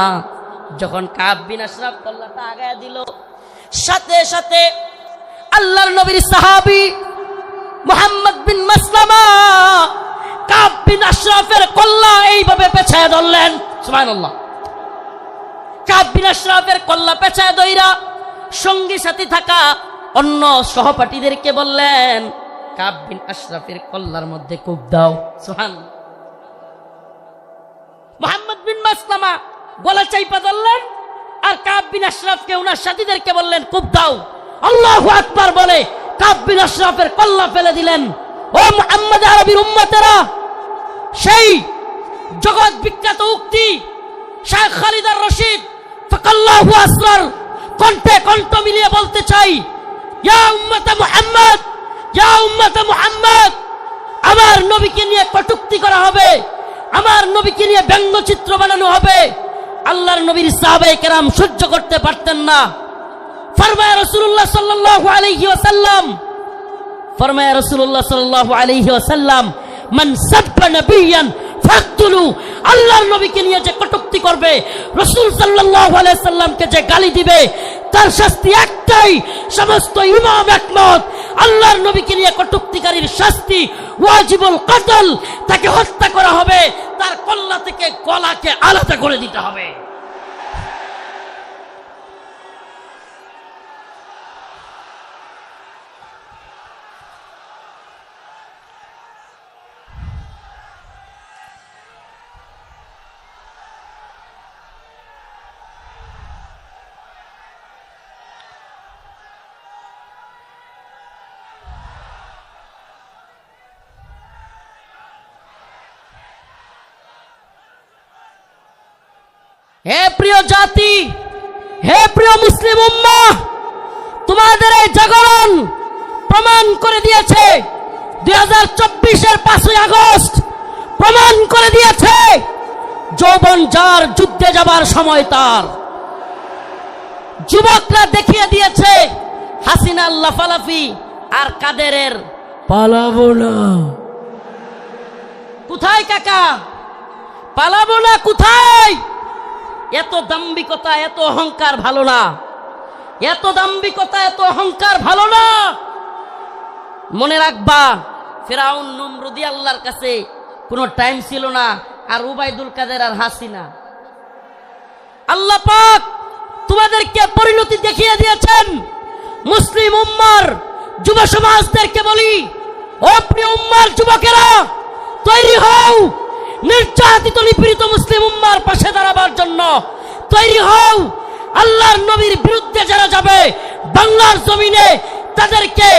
যখন কাব বিন আশরাফ কল্লাটা আগায় দিল, সাথে সাথে আল্লাহর নবীর সাহাবী মুহাম্মদ বিন মাসলামা কাব বিন আশরাফের কল্লা এইভাবে পেছায় ধরলেন। সুবহানাল্লাহ। কাব বিন আশরাফের কল্লা পেছায় ধইরা সঙ্গী সাথী থাকা অন্য সহপাঠীদেরকে বললেন, কাব বিন আশরাফের কল্লার মধ্যে কূপ দাও। সুবহানাল্লাহ। মুহাম্মদ বিন মাসলামা গলা চাইপা ধরলেন, আর কাব বিন আশরাফকে ওনার সাথীদেরকে বললেন, কূপ দাও। আল্লাহু আকবার বলে কাব বিন আশরাফের কল্লা ফেলে দিলেন। ও মুহাম্মদ আরবির উম্মতেরা, সেই জগৎ বিখ্যাত উক্তি শাইখ খালিদ আর রশিদ ফাকাল্লাহু আসরার কণ্ঠে কণ্ঠ মিলিয়ে বলতে চাই, ইয়া উম্মতে মুহাম্মদ, ইয়া উম্মতে মুহাম্মদ, আমার নবীকে নিয়ে কটূক্তি করা হবে, আমার নবীকে নিয়ে ব্যঙ্গচিত্র বানানো হবে। আল্লাহর নবীর সাহাবায়ে কেরাম সহ্য করতে পারতেন না। ফরমায় রাসূলুল্লাহ সাল্লাল্লাহু আলাইহি ওয়াসাল্লাম, ফরমায় রাসূলুল্লাহ সাল্লাল্লাহু আলাইহি ওয়াসাল্লাম, মান সাব্বা নাবিয়ান ফাকতুলু, আল্লাহর নবীকে নিয়ে যে কটূক্তি করবে, রাসূল সাল্লাল্লাহু আলাইহি সাল্লামকে যে গালি দিবে, তার শাস্তি একটাই। সমস্ত ইমাম একমত, আল্লাহর নবীকে নিয়ে কটূক্তিকারীর শাস্তি ওয়াজিবুল কতল, তাকে হত্যা করা হবে, তার কল্লা থেকে গলাকে আলাদা করে দিতে হবে। হে প্রিয় জাতি, হে প্রিয় মুসলিম উম্মাহ, তোমাদের এই জাগরণ প্রমাণ করে দিয়েছে, 2024-এর 5ই আগস্ট প্রমাণ করে দিয়েছে, যৌবন যার যুদ্ধে যাবার সময় তার। যুবকরা দেখিয়ে দিয়েছে হাসিনার লাফালাফি আর কাদেরের পালাবো না। কোথায় কাকা? পালাবো না কোথায়? এত দাম্ভিকতা, এত অহংকার ভালো না, এত দাম্ভিকতা, এত অহংকার ভালো না। মনে রাখবা, ফিরাউন নমরুদি আল্লাহর কাছে কোনো টাইম ছিল না, আর উবাইদুল কাদের আর হাসিনা। আল্লাহ পাক তোমাদেরকে পরিণতি দেখিয়ে দিয়েছেন। মুসলিম উম্মার যুব সমাজদেরকে বলি, ও প্রিয় উম্মার যুবকেরা, তৈরি হও নির্যাতিত নিপীড়িত মুসলিম উম্মার পাশে দাঁড়াবার জন্য। তৈরি হও, আল্লাহর নবীর বিরুদ্ধে যারা যাবে বাংলার জমিনে, তাদেরকে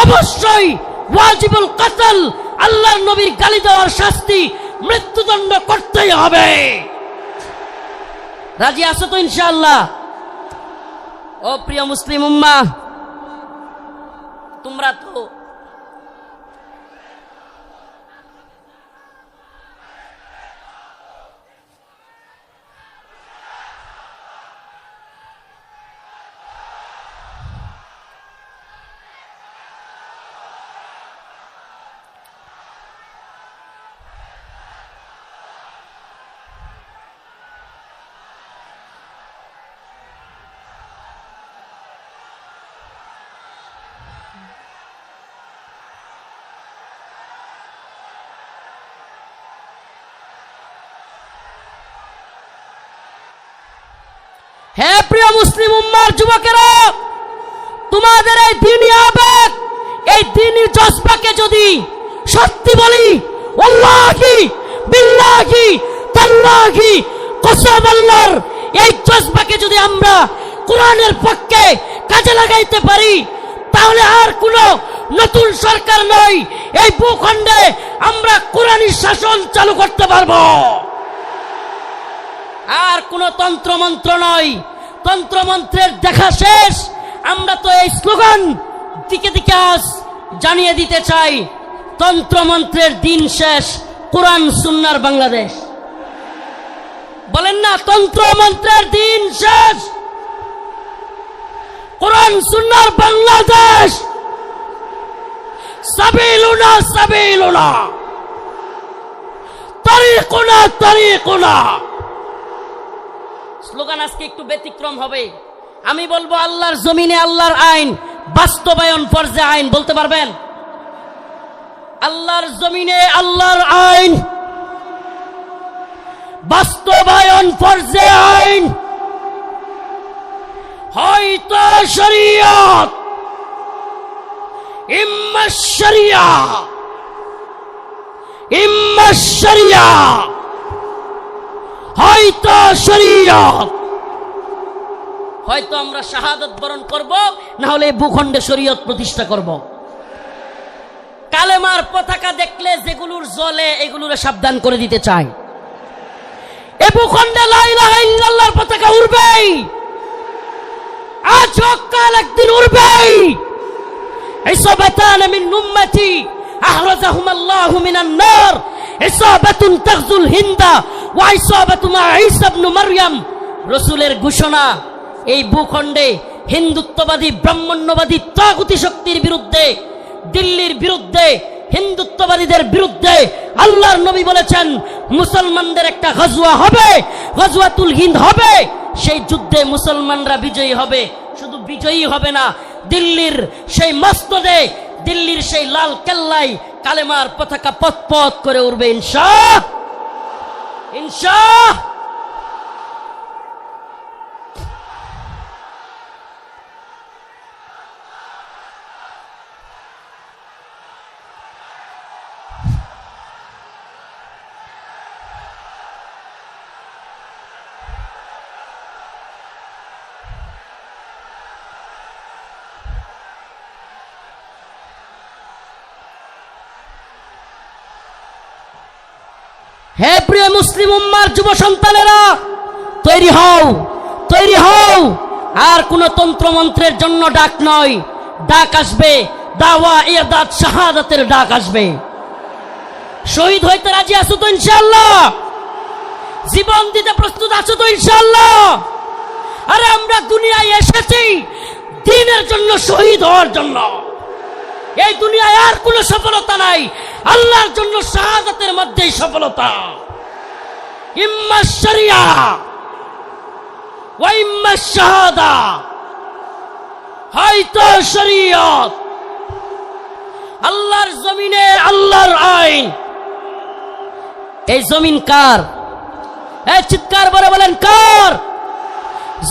অবশ্যই ওয়াজিবুল কতল, আল্লাহর নবীর গালি দেওয়ার শাস্তি, মৃত্যুদণ্ড করতেই হবে। রাজি আছো তো ইনশাআল্লাহ? ও প্রিয় মুসলিম উম্মাহ, তোমরা তো হে প্রিয় মুসলিম উম্মার যুবকেরা, তোমাদের এই দ্বীনি আবেগ, এই দ্বীনি জজবাকে যদি সত্যি বলি, ওয়াল্লাহি বিল্লাহি তাল্লাহি কসম আল্লাহর, এই জজবাকে যদি আমরা কোরআনের পক্ষে কাজে লাগাইতে পারি, তাহলে আর কোনো নতুন সরকার নয়, এই ভূখণ্ডে আমরা কোরআনী শাসন চালু করতে পারবো। আর কোন তন্ত্রমন্ত্র নয়, তন্ত্রমন্ত্রের দেখা শেষ। আমরা তো এই স্লোগান দিকে দিকে আজ জানিয়ে দিতে চাই, তন্ত্রমন্ত্রের দিন শেষ, কোরআন সুন্নাহর বাংলাদেশ। বলেন না, তন্ত্রমন্ত্রের দিন শেষ। কোরআন সুন্নাহর বাংলাদেশ, সাবিলুনা সাবিলুনা, তারিকুনা তারিকুনা। স্লোগান আজকে একটু ব্যতিক্রম হবে। আমি বলবো আল্লাহর জমিনে আল্লাহর আইন বাস্তবায়ন ফরজে আইন। বলতে পারবেন? আল্লাহর জমিনে আল্লাহর আইন বাস্তবায়ন ফরজে আইন। হয়তো শরীয়ত, ইম্মা শরিয়া, ইম্মা শরিয়া, হয়তো শরীয়ত। হয়তো আমরা শাহাদাত বরণ করব, না হলে ভূখণ্ডে শরীয়ত প্রতিষ্ঠা করব। কালেমার পতাকা দেখলে যেগুলোর জ্বলে এগুলোর সাবধান করে দিতে চাই। এ ভূখণ্ডে লা ইলাহা ইল্লাল্লাহর পতাকা উড়বেই, আজ হোক কাল একদিন উড়বেই। ইসাবাতান মিন উম্মতি আহরাজাহুম আল্লাহু মিনান নার, ইসাবাতুন তাগজুল হিন্দা ওয়া ইসাবাতু মা ঈসা ইবনে মারইয়াম। রাসূলের ঘোষণা, এই ভূখণ্ডে হিন্দুত্ববাদী ব্রাহ্মণ্যবাদী তাগুতি শক্তির বিরুদ্ধে, দিল্লির বিরুদ্ধে, হিন্দুত্ববাদীদের বিরুদ্ধে আল্লাহর নবী বলেছেন মুসলমানদের একটা গজওয়া হবে, গজওয়াতুল হিন্দ হবে। সেই যুদ্ধে মুসলমানরা বিজয়ী হবে। শুধু বিজয়ী হবে না, দিল্লির সেই মসনদে, দিল্লির সেই লাল কেল্লায় কালেমার পতাকা পথ পথ করে উড়বে ইনশাআল্লাহ, ইনশাআল্লাহ। হে প্রিয় মুসলিম উম্মার যুব সন্তানেরা, তৈরি হও, তৈরি হও। আর কোন তন্ত্রমন্ত্রের জন্য ডাক নয়, ডাক আসবে দাওয়া ইরদাদ শাহাদাতের ডাক আসবে। শহীদ হইতে রাজি আছো তো ইনশাআল্লাহ? জীবন দিতে প্রস্তুত আছো তো ইনশাআল্লাহ? আরে আমরা দুনিয়ায় এসেছি দ্বীনের জন্য, শহীদ হওয়ার জন্য। এই দুনিয়ায় আর কোনো সফলতা নাই, আল্লাহর জন্য শাহাদাতের মধ্যেই সফলতা। ইম্মা শরিয়া ওয়া ইম্মা শাহাদা, হয়তো শরীয়ত। আল্লাহর জমিনে আল্লাহর আইন। এই জমিন কার? এই চিৎকার করে বলেন কার?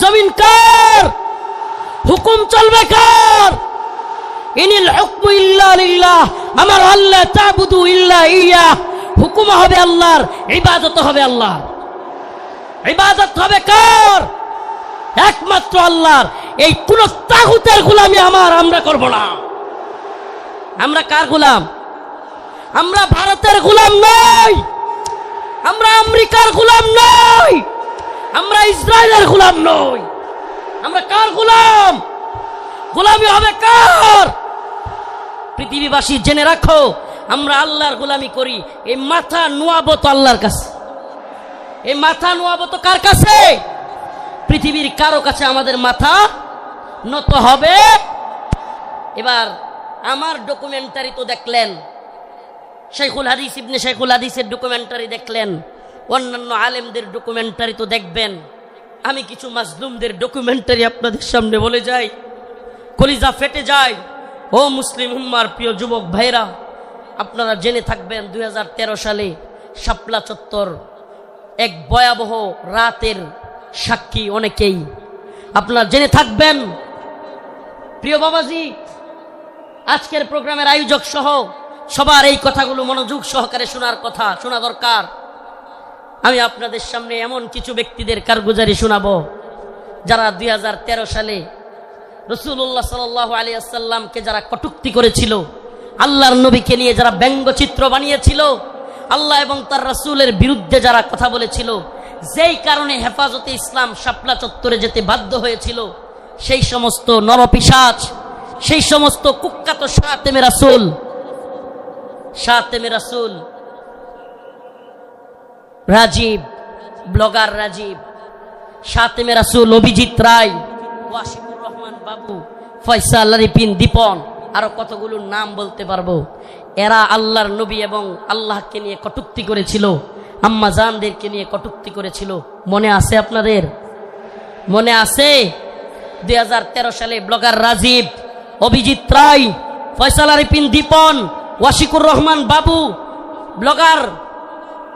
জমিন কার? হুকুম চলবে কার? ইনিল হুকমু ইল্লা লিল্লাহ, আমার আল্লাহ তা'বুদু ইল্লা ইয়্যাহ। হুকুম হবে আল্লাহর, ইবাদত হবে আল্লাহর। ইবাদত হবে কার? একমাত্র আল্লাহর। এই কোন তাগুতের গোলামি আমরা করব না। আমরা কার গোলাম? আমরা ভারতের গোলাম নই, আমরা আমেরিকার গোলাম নই, আমরা ইসরায়েলের গোলাম নই। আমরা কার গোলাম? গোলামি হবে কার? পৃথিবীবাসী জেনে রাখো, আমরা আল্লাহর গোলামি করি। এই মাথা নোয়াবো তো আল্লাহর কাছে। এই মাথা নোয়াবো তো কার কাছে? পৃথিবীর কারো কাছে আমাদের মাথা নত হবে। এবার আমার ডকুমেন্টারি তো দেখলেন, শেখুল হাদিস ইবনে শেখুল হাদিসের ডকুমেন্টারি দেখলেন, অন্যান্য আলেমদের ডকুমেন্টারি তো দেখবেন। আমি কিছু মাজলুমদের ডকুমেন্টারি আপনাদের সামনে বলে যাই, কলিজা ফেটে যায়। ও মুসলিম উম্মার প্রিয় যুবক ভাইরা, আপনারা জেনে থাকবেন 2013 সালে শাপলা চত্বর এক ভয়াবহ রাতের সাক্ষী অনেকেই। আপনারা জেনে থাকবেন। প্রিয় বাবাজি, আজকের প্রোগ্রামের আয়োজক সহ সবার এই কথাগুলো মনোযোগ সহকারে শোনা দরকার। আমি আপনাদের সামনে এমন কিছু ব্যক্তিদের কারগুজারি শোনাবো যারা 2013 সালে রাসূলুল্লাহ সাল্লাল্লাহু আলাইহি ওয়াসাল্লামকে যারা কটূক্তি করেছিল, আল্লাহর নবীকে নিয়ে যারা ব্যঙ্গচিত্র বানিয়েছিল, আল্লাহ এবং তার রাসূলের বিরুদ্ধে যারা কথা বলেছিল, যেই কারণে হেফাজতে ইসলাম শাপলা চত্বরে যেতে বাধ্য হয়েছিল, সেই সমস্ত নরপিশাচ, সেই সমস্ত কুখ্যাত শাতেমে রাসূল রাজীব, ব্লগার রাজীব, শাতেমে রাসূল অভিজিৎ রায়, ওয়াসিকুর রহমান বাবু, ফয়সাল আরিফিন দীপন, আরো কতগুলো নাম বলতে পারবো। এরা আল্লাহর নবী এবং আল্লাহকে নিয়ে কটূক্তি করেছিল, আম্মা জানদেরকে নিয়ে কটূক্তি করেছিল। মনে আছে আপনাদের? মনে আছে? 2013 সালে ব্লগার রাজীব, অভিজিৎ রায়, ফয়সাল আরিফিন দীপন, ওয়াশিকুর রহমান বাবু, ব্লগার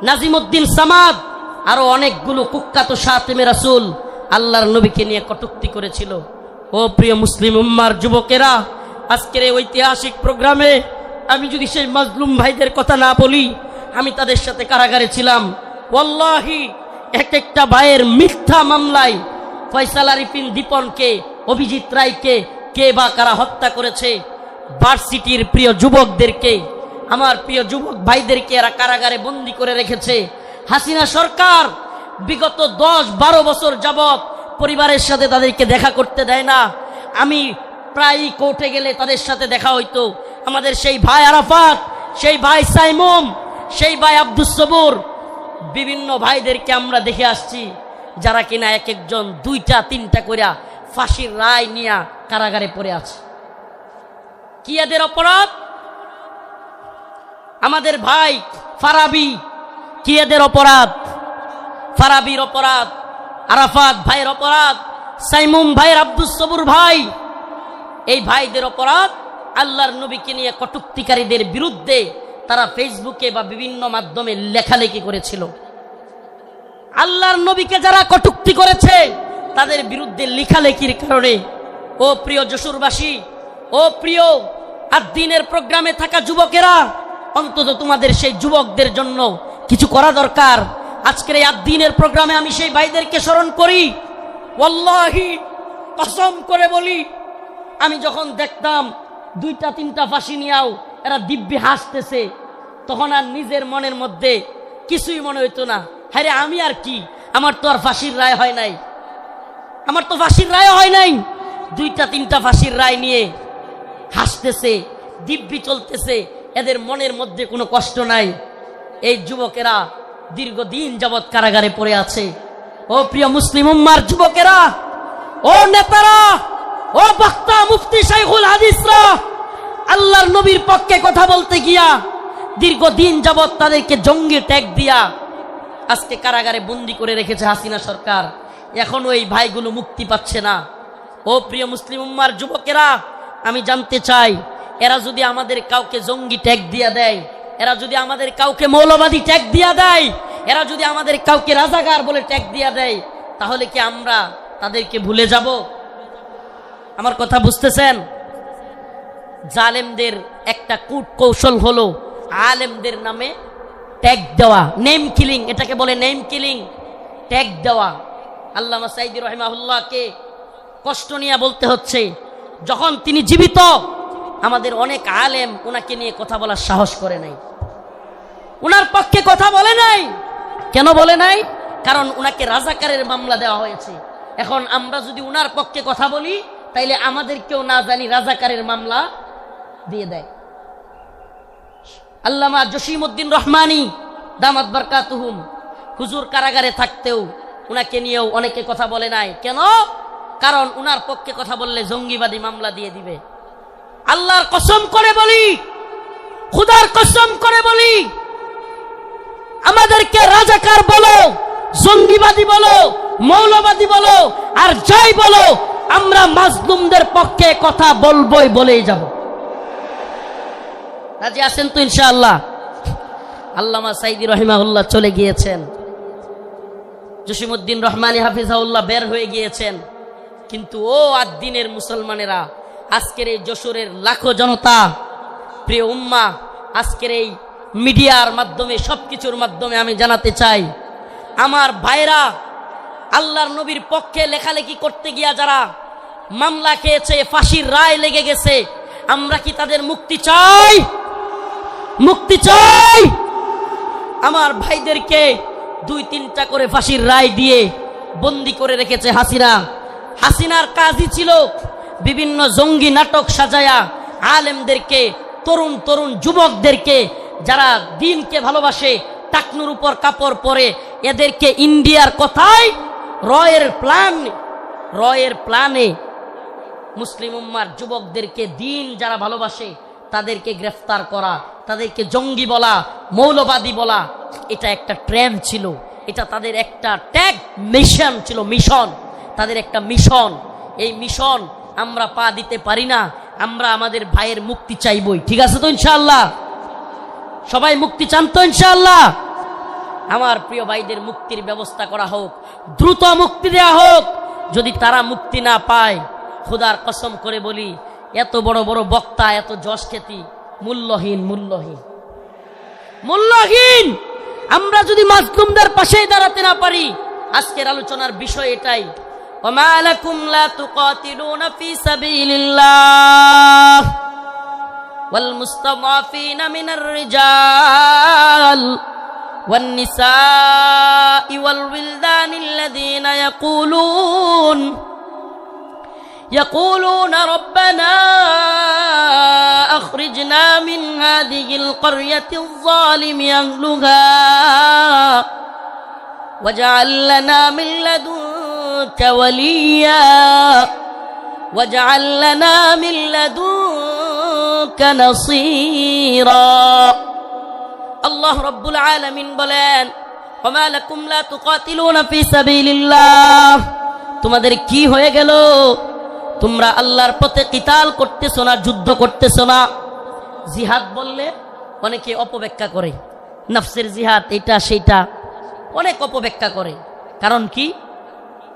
নাজিমউদ্দিন সামাদ, আরো অনেকগুলো কুখ্যাত শাতিমে রাসূল আল্লাহর নবীকে নিয়ে কটূক্তি করেছিল। ও প্রিয় মুসলিম উম্মার যুবকেরা, আজকের এই ঐতিহাসিক প্রোগ্রামে আমি যদি সেই মাজলুম ভাইদের কথা না বলি, আমি তাদের সাথে কারাগারে ছিলাম। ওয়াল্লাহি এক একটা ভাইয়ের মিথ্যা মামলায় ফয়সাল আরিফিন দীপনকে, অভিজিৎ রায়কে কে বা কারা হত্যা করেছে। ভার্সিটির প্রিয় যুবকদেরকে, আমার প্রিয় যুবক ভাইদেরকে এরা কারাগারে বন্দি করে রেখেছে। হাসিনা সরকার বিগত 10-12 বছর যাবত পরিবারের সাথে তাদেরকে দেখা করতে দেয় না। আমি প্রায়ই কোর্টে গেলে তাদের সাথে দেখা হইতো। আমাদের সেই ভাই আরাফাত, সেই ভাই সাইমুম, সেই ভাই আব্দুস সবুর, বিভিন্ন ভাইদেরকে আমরা দেখে আসছি যারা কিনা এক একজন 2টা-3টা করে ফাঁসির রায় নিয়ে কারাগারে পড়ে আছে। কি এদের অপরাধ? আমাদের ভাই ফারাবি, কি এদের অপরাধ? ফারাবির অপরাধ, আরাফাত ভাইয়ের অপরাধ, সাইমুম ভাইয়ের, আব্দুস সবুর ভাই, এই ভাইদের অপরাধ আল্লাহর নবীকে নিয়ে কটূক্তিকারীদের বিরুদ্ধে তারা ফেসবুকে বা বিভিন্ন মাধ্যমে লেখালেখি করেছিল। আল্লাহর নবীকে যারা কটূক্তি করেছে তাদের বিরুদ্ধে লেখালেখির কারণে, ও প্রিয় যশোরবাসী, ও প্রিয় আদ-দ্বীনের প্রোগ্রামে থাকা যুবকেরা, অন্তত তোমাদের সেই যুবকদের জন্য কিছু করা দরকার। আজকের এই আদ-দ্বীনের প্রোগ্রামে আমি সেই ভাইদেরকে স্মরণ করি। ওয়াল্লাহি কসম করে বলি, আমি যখন দেখতাম 2টা-3টা ফাঁসি নিয়েও এরা দিব্যি হাসতেছে, তখন আর নিজের মনের মধ্যে কিছুই মনে হইতো না। হ্যাঁ রে, আমি আর কি, আমার তো আর ফাঁসির রায় হয় নাই, আমার তো ফাঁসির রায় হয় নাই। 2টা-3টা ফাঁসির রায় নিয়ে হাসতেছে, দিব্যি চলতেছে, এদের মনের মধ্যে কোনো কষ্ট নাই। এই যুবকেরা দীর্ঘদিন যাবৎ কারাগারে পড়ে আছে। ও প্রিয় মুসলিম উম্মার যুবকেরা, ও নেতারা, ও বক্তা মুফতি শাইখুল হাদিসরা, আল্লাহর নবীর পক্ষে কথা বলতে গিয়া দীর্ঘদিন যাবৎ তাদেরকে জঙ্গি ট্যাগ দিয়া আজকে কারাগারে বন্দি করে রেখেছে হাসিনা সরকার। এখনো এই ভাইগুলো মুক্তি পাচ্ছে না। ও প্রিয় মুসলিম উম্মার যুবকেরা, আমি জানতে চাই, এরা যদি আমাদের কাউকে জঙ্গি ট্যাগ দিয়া দেয়, এরা যদি আমাদের কাউকে মৌলবাদী ট্যাগ দিয়া দেয়, এরা যদি আমাদের কাউকে রাজাকার বলে ট্যাগ দিয়া দেয়, তাহলে কি আমরা তাদেরকে ভুলে যাব? আমার কথা বুঝতেছেন? জালেমদের একটা কূট কৌশল হলো আলেমদের নামে ট্যাগ দেওয়া, নেম কিলিং, এটাকে বলে নেম কিলিং, ট্যাগ দেওয়া। আল্লামা সাঈদী রাহিমাহুল্লাহকে কষ্ট নিয়ে বলতে হচ্ছে, যখন তিনি জীবিত আমাদের অনেক আলেম ওনাকে নিয়ে কথা বলার সাহস করে নাই, ওনার পক্ষে কথা বলে নাই। কেন বলে নাই? কারণ ওনাকে রাজাকারের মামলা দেওয়া হয়েছে। এখন আমরা যদি ওনার পক্ষে কথা বলি, তাইলে আমাদেরকেও না জানি রাজাকারের মামলা দিয়ে দেয়। আল্লামা জসিমউদ্দিন রহমানী দামাত বারকাতুহুম, হুজুর কারাগারে থাকতেও উনাকে নিয়েও অনেকে কথা বলে নাই। কেন? কারণ উনার পক্ষে কথা বললে জঙ্গিবাদী মামলা দিয়ে দিবে। আল্লাহর কসম করে বলি, খুদার কসম করে বলি, আমাদেরকে রাজাকার বলো, জঙ্গিবাদী বলো, মৌলবাদী বলো, আর যাই বলো, আমরা মাজলুমদের পক্ষে কথা বলবোই, বলেই যাব। রাজি আছেন তো ইনশাআল্লাহ? আল্লামা সাঈদী রাহিমাহুল্লাহ চলে গিয়েছেন, জসিমউদ্দিন রহমানী হাফিজাহুল্লাহ বের হয়ে গিয়েছেন, কিন্তু ও আদ-দ্বীনের মুসলমানেরা, আজকের এই যশোরের লাখো জনতা, প্রিয় উম্মাহ, আজকের এই মিডিয়ার মাধ্যমে, সবকিছুর মাধ্যমে আমি জানাতে চাই, আমার ভাইরা আল্লাহর নবীর পক্ষে লেখালেখি করতে গিয়া যারা মামলা খেয়েছে, ফাঁসির রায় লেগে গেছে, আমরা কি তাদের মুক্তি চাই? মুক্তি চাই। আমার ভাইদেরকে 2-3টা করে ফাঁসির রায় দিয়ে বন্দি করে রেখেছে হাসিনা। হাসিনার কাজই ছিল বিভিন্ন জঙ্গি নাটক সাজায়া আলেমদেরকে, তরুণ তরুণ যুবকদেরকে যারা দ্বীনকে ভালোবাসে, টাকনুর উপর কাপড় পরে, এদেরকে ইন্ডিয়ার কথায় রয়ের প্ল্যানে মুসলিম উম্মার যুবকদেরকে, দিন যারা ভালোবাসে তাদেরকে গ্রেফতার করা, তাদেরকে জঙ্গি বলা, মৌলবাদী বলা, এটা একটা ট্রেন্ড ছিল, এটা তাদের একটা ট্যাগ মিশন ছিল, মিশন, তাদের একটা মিশন। এই মিশন আমরা পা দিতে পারি না। আমরা আমাদের ভাইয়ের মুক্তি চাইবই, ঠিক আছে তো ইনশাআল্লাহ? সবাই মুক্তি চান তো ইনশাআল্লাহ? আমার প্রিয় ভাইদের মুক্তির ব্যবস্থা করা হোক, দ্রুত মুক্তি দেয়া হোক। যদি তারা মুক্তি না পায়, খোদার কসম করে বলি, এত বড় বড় বক্তা, এত যশ খ্যাতি মূল্যহীন, মূল্যহীন, মূল্যহীন। আমরা যদি মাজলুমদের পাশেই দাঁড়াতে না পারি। আজকের আলোচনার বিষয় এটাই, ওমা লাকুম লা তুকাতিলুনা ফি সাবিলিল্লাহ ওয়াল মুস্তাদাফিনা মিনার রিজাল ওয়ান নিসাই ওয়াল উইলদানিল্লাযীনা يقولون ربنا أخرجنا من هذه القرية الظالم أهلها واجعل لنا من لدنك وليا واجعل لنا من لدنك نصيرا الله رب العالمين বলেন, وما لكم لا تقاتلون في سبيل الله, তোমাদের কি হয়ে গেল? তোমরা আল্লাহর পথে কিতাল করতেছ না, যুদ্ধ করতেছ না। জিহাদ বললে অনেকে অপব্যাখ্যা করে, নফসের জিহাদ, এটা সেটা অনেক অপব্যাখ্যা করে। কারণ কি?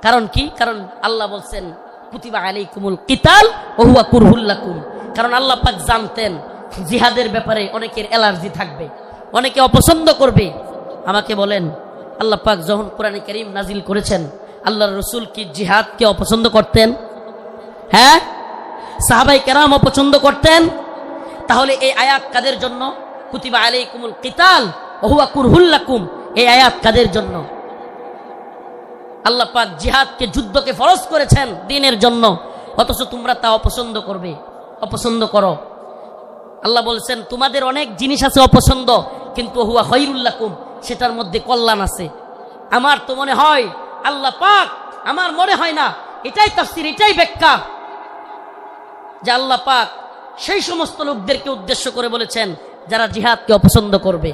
কারণ কি? কারণ আল্লাহ বলছেন কুতিবা আলাইকুমুল কিতাল ওয়া হুয়া কুরহুল লাকুম। কারণ আল্লাহ পাক জানতেন জিহাদের ব্যাপারে অনেকের অ্যালার্জি থাকবে, অনেকে অপছন্দ করবে। আমাকে বলেন, আল্লাহ পাক যখন কোরআনে কারীম নাজিল করেছেন, আল্লাহর রাসূল কি জিহাদকে অপছন্দ করতেন? হ্যাঁ, সাহাবায়ে কেরাম অপছন্দ করতেন। তাহলে এই আয়াত কাদের জন্য? কুতিবা আলাইকুমুল কিতাল ওয়া হুয়া কুরহুল লাকুম, এই আয়াত কাদের জন্য? আল্লাহ পাক জিহাদকে, যুদ্ধকে ফরজ করেছেন দ্বীনের জন্য, অথচ তোমরা তা অপছন্দ করবে, অপছন্দ করো। আল্লাহ বলছেন তোমাদের অনেক জিনিস আছে অপছন্দ, কিন্তু হুয়া খায়রুল লাকুম, সেটার মধ্যে কল্যাণ আছে। আমার তো মনে হয় আল্লাহ পাক, আমার মনে হয় না, এটাই তাফসীর, এটাই ব্যাখ্যা, যে আল্লাহ পাক সেই সমস্ত লোকদেরকে উদ্দেশ্য করে বলেছেন যারা জিহাদকে অপছন্দ করবে।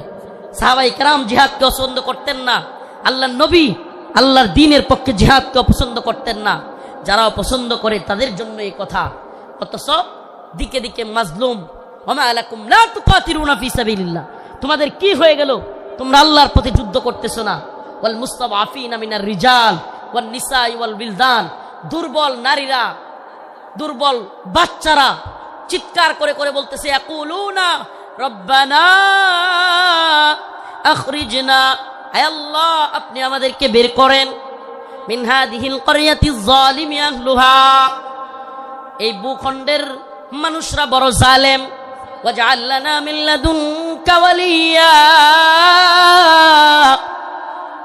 সাহাবায়ে কেরাম জিহাদকে অপছন্দ করতেন না, আল্লাহর নবী আল্লাহর দ্বীনের পক্ষে জিহাদকে অপছন্দ করতেন না। যারা অপছন্দ করে তাদের জন্য এই কথা। অথচ দিকে দিকে মাজলুম, ওমা লাকুম লা তুকাতিলুনা ফি সাবিলিল্লাহ, তোমাদের কি হয়ে গেল? তোমরা আল্লাহর পথে যুদ্ধ করতেছ না। ওয়াল মুস্তাদাফিনা মিনার রিজাল ওয়ান নিসাই ওয়াল বিলদান, দুর্বল নারীরা, দুর্বল বাচ্চারা চিৎকার করে করে বলতেছে, ইয়াকুলুনা রব্বানা আখরিজনা, আয় আল্লাহ আপনি আমাদেরকে বের করেন, মিন হাদিহিল ক্বরিয়াতিজ যালিমি আহলুহা, এই ভূখণ্ডের মানুষরা বড় জালেম, ওয়াজআল লানা মিন লাদুনকা ওয়ালিয়া,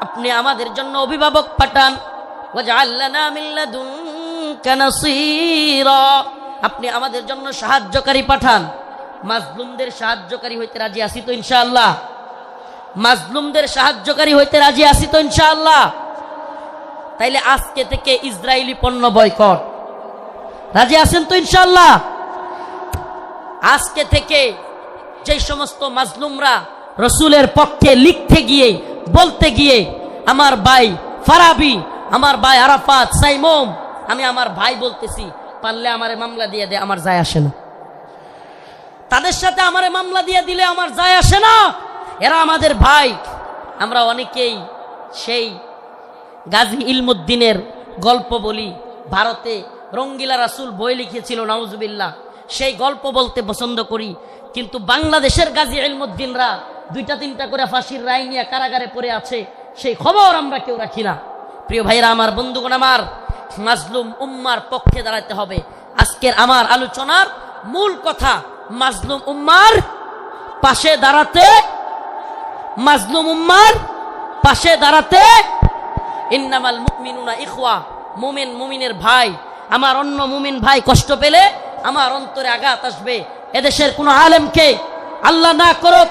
আপনি আমাদের জন্য অভিভাবক পাঠান, ওয়াজআল লানা মিন লাদুনকা নাসীরা, আপনি আমাদের জন্য সাহায্যকারী পাঠান। মাজলুমদের সাহায্যকারী হইতে রাজি আছি তো ইনশাআল্লাহ? মাজলুমদের সাহায্যকারী হইতে রাজি আছি তো ইনশাআল্লাহ? তাইলে আজকে থেকে ইসরায়েলি পণ্য বয়কট, রাজি আছেন তো ইনশাআল্লাহ? আজকে থেকে যে সমস্ত মাজলুমরা রসুলের পক্ষে লিখতে গিয়ে, বলতে গিয়ে, আমার ভাই ফারাবি, আমার ভাই আরাফাত, সাইমুম, আমি আমার ভাই বলতেছি, পারলে আমারে মামলা দিয়ে দে, আমার যায় আসে না। তাদের সাথে আমারে মামলা দিয়ে দিলে আমার যায় আসে না, এরা আমাদের ভাই। আমরা অনেকেই সেই গাজী ইলমুদ্দিনের গল্প বলি, ভারতে রঙ্গিলা রাসূল বই লিখেছিল, নাউজুবিল্লাহ, সেই গল্প বলতে পছন্দ করি। কিন্তু বাংলাদেশের গাজী ইলমুদ্দিনরা 2-3টা করে ফাঁসির রায় নিয়ে কারাগারে পড়ে আছে, সেই খবর আমরা কেউ রাখি না। প্রিয় ভাইরা আমার, বন্ধুগণ আমার, মাজলুম উম্মার পক্ষে দাঁড়াতে হবে। আজকের আমার আলোচনার মূল কথা, মাজলুম উম্মার পাশে দাঁড়াতে, মাজলুম উম্মার পাশে দাঁড়াতে। ইন্নামাল মুমিনুনা ইখওয়া, মুমিন মুমিনের ভাই। আমার অন্য মুমিন ভাই কষ্ট পেলে আমার অন্তরে আঘাত আসবে। এদেশের কোন আলেমকে আল্লাহ না করুক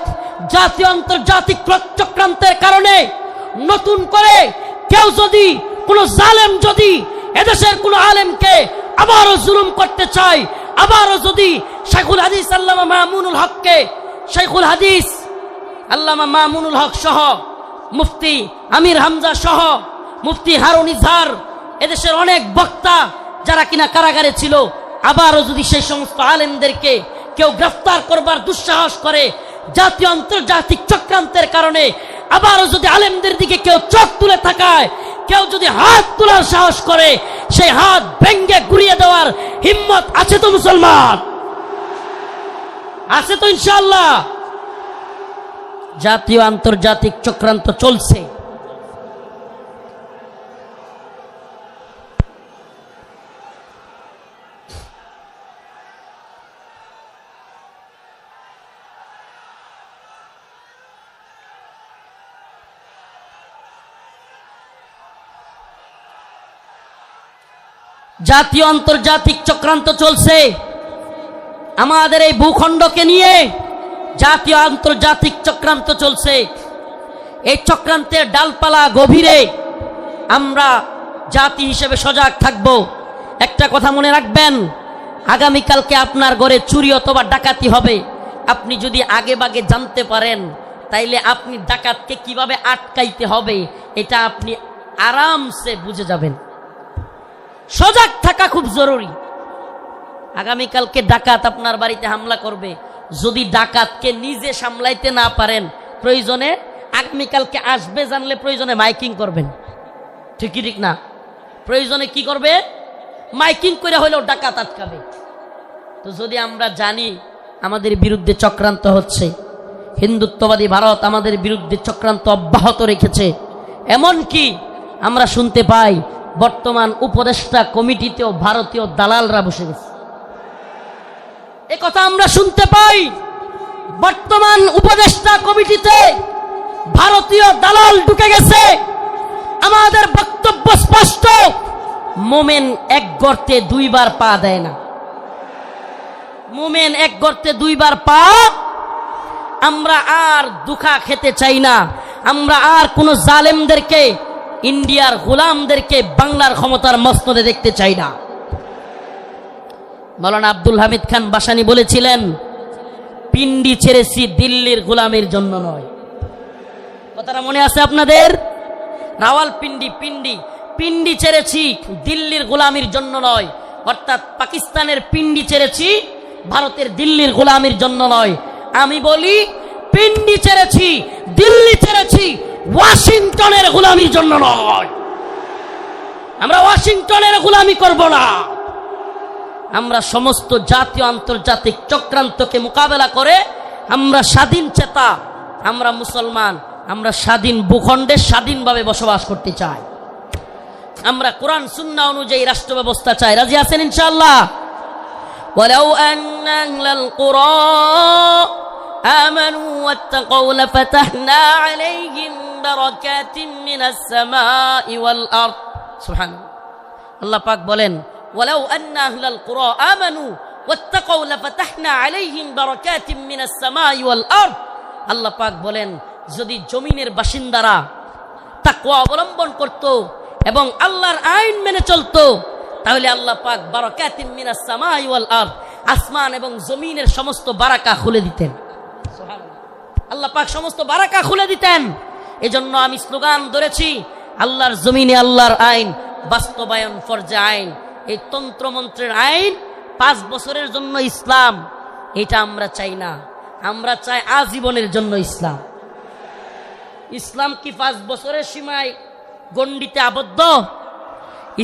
জাতীয় আন্তর্জাতিক চক্রান্তের কারণে নতুন করে কেউ যদি, কোন জালেম যদি এদেশের কোন আলেমকে আবারও জুলুম করতে চায়, আবারও যদি শাইখুল হাদিস আল্লামা মামুনুল হককে, শাইখুল হাদিস আল্লামা মামুনুল হক সহ, মুফতি আমির হামজা সহ, মুফতি হারুন ইজহার, এদেশের অনেক বক্তা যারা কিনা কারাগারে ছিল, আবারও যদি সেই সমস্ত আলেমদেরকে কেউ গ্রেফতার করবার দুঃসাহস করে, জাতীয় আন্তর্জাতিক চক্রান্তের কারণে আবারও যদি আলেমদের দিকে কেউ চোখ তুলে তাকায়, কেউ যদি হাত তোলার সাহস করে, সেই হাত ভেঙ্গে গুড়িয়ে দেওয়ার হিম্মত আছে তো মুসলমান? আছে তো ইনশাআল্লাহ? জাতীয় আন্তর্জাতিক চক্রান্ত চলছে। জাতীয় আন্তর্জাতিক চক্রান্ত চলছে আমাদের এই ভূখণ্ডকে নিয়ে। জাতীয় আন্তর্জাতিক চক্রান্ত চলছে। এই চক্রান্তের ডালপালা গভীরে আমরা জাতি হিসেবে সজাগ থাকব। একটা কথা মনে রাখবেন, আগামীকালকে আপনার ঘরে চুরি অথবা ডাকাতি হবে। আপনি যদি আগে ভাগে জানতে পারেন, তাইলে আপনি ডাকাতকে কিভাবে আটকাইতে হবে এটা আপনি আরামসে বুঝে যাবেন। সজাগ থাকা খুব জরুরি। আগামীকালকে ডাকাত আপনার বাড়িতে হামলা করবে, যদি ডাকাতকে নিজে সামলাইতে না পারেন, প্রয়োজনে আগামীকালকে আসবে জানলে প্রয়োজনে মাইকিং করবেন। ঠিকই ঠিক না? প্রয়োজনে কি করবে? মাইকিং করে হলেও ডাকাত আটকাবে। তো যদি আমরা জানি আমাদের বিরুদ্ধে চক্রান্ত হচ্ছে, হিন্দুত্ববাদী ভারত আমাদের বিরুদ্ধে চক্রান্ত অব্যাহত রেখেছে, এমনকি আমরা শুনতে পাই বর্তমান উপদেষ্টা কমিটিতেও ভারতীয় দালালরা বসে গেছে। এ কথা আমরা শুনতে পাই। বর্তমান উপদেষ্টা কমিটিতে ভারতীয় দালাল ঢুকে গেছে। আমাদের বক্তব্য স্পষ্ট, মোমেন এক গর্তে দুইবার পা দেয় না। মোমেন এক গর্তে দুইবার পা। আমরা আর দুখা খেতে চাই না। আমরা আর কোন জালেমদেরকে, ইন্ডিয়ার গোলামদেরকে বাংলার ক্ষমতার মসনদে দেখতে চাই না। মাওলানা আব্দুল হামিদ খান বাসানী বলেছিলেন, পিন্ডি ছেড়েছি দিল্লির গোলামের জন্য নয়। কথাটা মনে আছে আপনাদের? রাওয়ালপিন্ডি পিন্ডি ছেড়েছি দিল্লির গোলামির জন্য নয়। অর্থাৎ পাকিস্তানের পিন্ডি ছেড়েছি, ভারতের দিল্লির গোলামির জন্য নয়। আমি বলি পিন্ডি ছেড়েছি, দিল্লি ছেড়েছি, ওয়াশিংটনের গোলামির জন্য নয়। আমরা ওয়াশিংটনের গোলামি করব না। আমরা সমস্ত জাতীয় আন্তর্জাতিক চক্রান্তকে মোকাবেলা করে আমরা স্বাধীন চেতা, আমরা মুসলমান, আমরা স্বাধীন ভূখণ্ডে স্বাধীনভাবে বসবাস করতে চাই। আমরা কোরআন সুন্নাহ অনুযায়ী রাষ্ট্র ব্যবস্থা চাই। রাজি আছেন ইনশাআল্লাহ? ওয়ালাউ আন্না আহলাল কুরা আমানু ওয়াত্তাকাউ লাফাতাহনা আলাইহিম বারাকাতিন মিনাস সামাই ওয়াল আরদ। সুবহানাল্লাহ। আল্লাহ পাক বলেন, ওয়ালাউ আন্না আহলাল কুরা আমানু ওয়াত্তাকাউ লাফাতাহনা আলাইহিম বারাকাতিন মিনাস সামাই ওয়াল আরদ। আল্লাহ পাক বলেন, যদি জমিনের বাসিন্দারা তাকওয়া অবলম্বন করত এবং আল্লাহর আইন মেনে চলতো, তাহলে আল্লাহ পাক বারাকাতিন মিনাস সামাই ওয়াল আরদ, আসমান এবং জমিনের সমস্ত বারাকা খুলে দিতেন। সুবহানাল্লাহ। আল্লাহ পাক সমস্ত বারাকা খুলে দিতেন। এজন্য আমি স্লোগান ধরেছি, আল্লাহর জমিনে আল্লাহর আইন বাস্তবায়ন ফরজে আইন। এই তন্ত্রমন্ত্রের আইন 5 বছরের জন্য ইসলাম, এটা আমরা চাই না। আমরা চাই আজীবনের জন্য ইসলাম। ইসলাম কি 5 বছরের সীমায় গণ্ডিতে আবদ্ধ?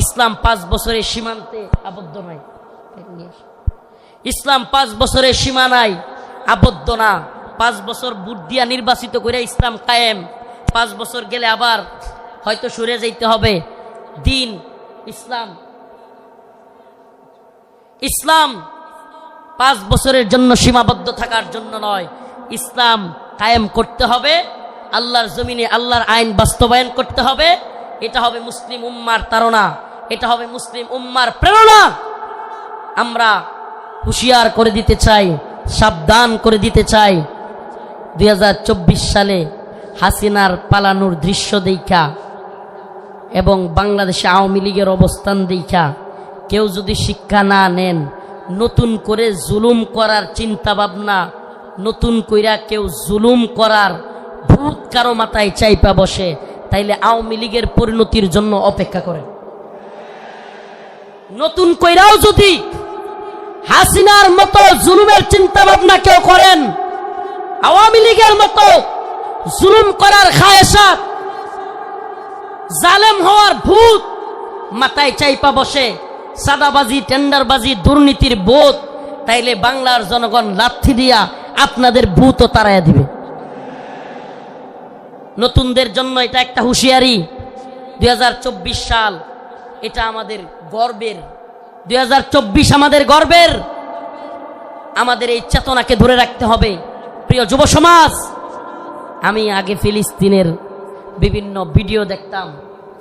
ইসলাম 5 বছরের সীমান্তে আবদ্ধ নয়। ইসলাম 5 বছরের সীমানায় আবদ্ধ না। 5 বছর ভোট দিয়া নির্বাচিত করে ইসলাম কায়েম। 5 বছর গেলে আবার হয়তো সরে যাইতে হবে। দিন ইসলাম 5 বছরের জন্য সীমাবদ্ধ থাকার জন্য নয়। ইসলাম কায়েম করতে হবে, আল্লাহর জমিনে আল্লাহর আইন বাস্তবায়ন করতে হবে। এটা হবে মুসলিম উম্মার তাড়না, এটা হবে মুসলিম উম্মার প্রেরণা। আমরা হুঁশিয়ার করে দিতে চাই, সাবধান করে দিতে চাই। 2024 সালে হাসিনার পালানোর দৃশ্য দেখা এবং বাংলাদেশে আওয়ামী লীগের অবস্থান দেখা কেউ যদি শিক্ষা না নেন, নতুন করে জুলুম করার চিন্তা ভাবনা, নতুন কইরা কেউ জুলুম করার ভূত কারো মাথায় চাইপা বসে, তাইলে আওয়ামী লীগের পরিণতির জন্য অপেক্ষা করেন। নতুন কইরাও যদি হাসিনার মতো জুলুমের চিন্তা ভাবনা কেউ করেন, আওয়ামী লীগের মতো জুলুম করার খায়েশাত, জালেম হওয়ার ভূত মাথায় চাইপা বসে, সাদাবাজি, টেন্ডারবাজি, দুর্নীতির বোধ, তাইলে বাংলার জনগণ লাথি দিয়া আপনাদের ভূতও তাড়াইয়া দিবে। নতুনদের জন্য এটা একটা হুঁশিয়ারি। 2024 সাল এটা আমাদের গর্বের, 2024 আমাদের গর্বের। আমাদের এই চেতনাকে ধরে রাখতে হবে। প্রিয় যুব সমাজ, আমি আগে ফিলিস্তিনের বিভিন্ন ভিডিও দেখতাম,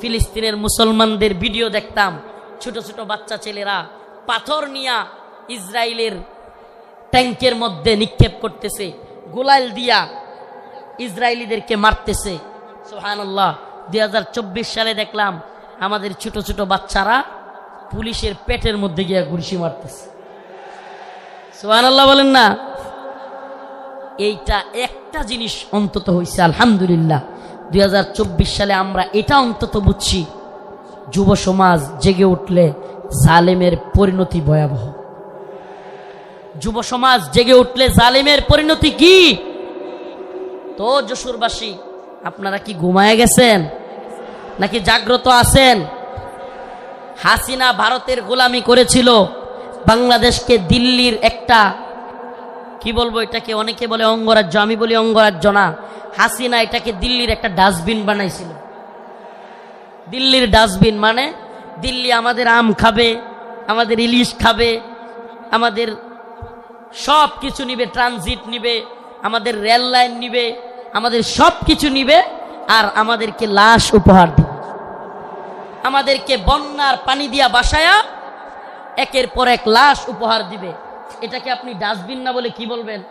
ফিলিস্তিনের মুসলমানদের ভিডিও দেখতাম। ছোট ছোট বাচ্চা ছেলেরা পাথর নিয়া ইসরায়েলের ট্যাঙ্কের মধ্যে নিক্ষেপ করতেছে, গোলাল দিয়া ইসরায়েলিদেরকে মারতেছে। সুবহানাল্লাহ। 2024 সালে দেখলাম আমাদের ছোট ছোট বাচ্চারা পুলিশের পেটের মধ্যে গিয়া ঘুষি মারতেছে। সুবহানাল্লাহ বলেন না? এইটা একটা জিনিস অন্তত হইছে, আলহামদুলিল্লাহ। 2024 সালে আমরা এটা অন্তত বুঝছি, যুব সমাজ জেগে উঠলে জালেমের পরিণতি ভয়াবহ। যুব সমাজ জেগে উঠলে জালেমের পরিণতি কি? তো যশোরবাসী, আপনারা কি ঘুমায় গেছেন নাকি জাগ্রত আছেন? হাসিনা ভারতের গোলামি করেছিল, বাংলাদেশকে দিল্লির একটা, কি বলবো এটাকে, অনেকে বলে অঙ্গরাজ্য, আমি বলি অঙ্গরাজ্য না। হাসিনা এটাকে দিল্লির একটা ডাস্টবিন বানাইছিল। দিল্লির ডাস্টবিন মানে দিল্লি আমাদের আম খাবে, আমাদের ইলিশ খাবে, আমাদের সব কিছু নিবে, ট্রানজিট নিবে, আমাদের রেল লাইন নিবে, আমাদের সব কিছু নিবে, আর আমাদেরকে লাশ উপহার দিবে, আমাদেরকে বন্যার পানি দিয়া বাসায়া একের পর এক লাশ উপহার দিবে। এটাকে আপনি ডাস্টবিন না বলে কি বলবেন?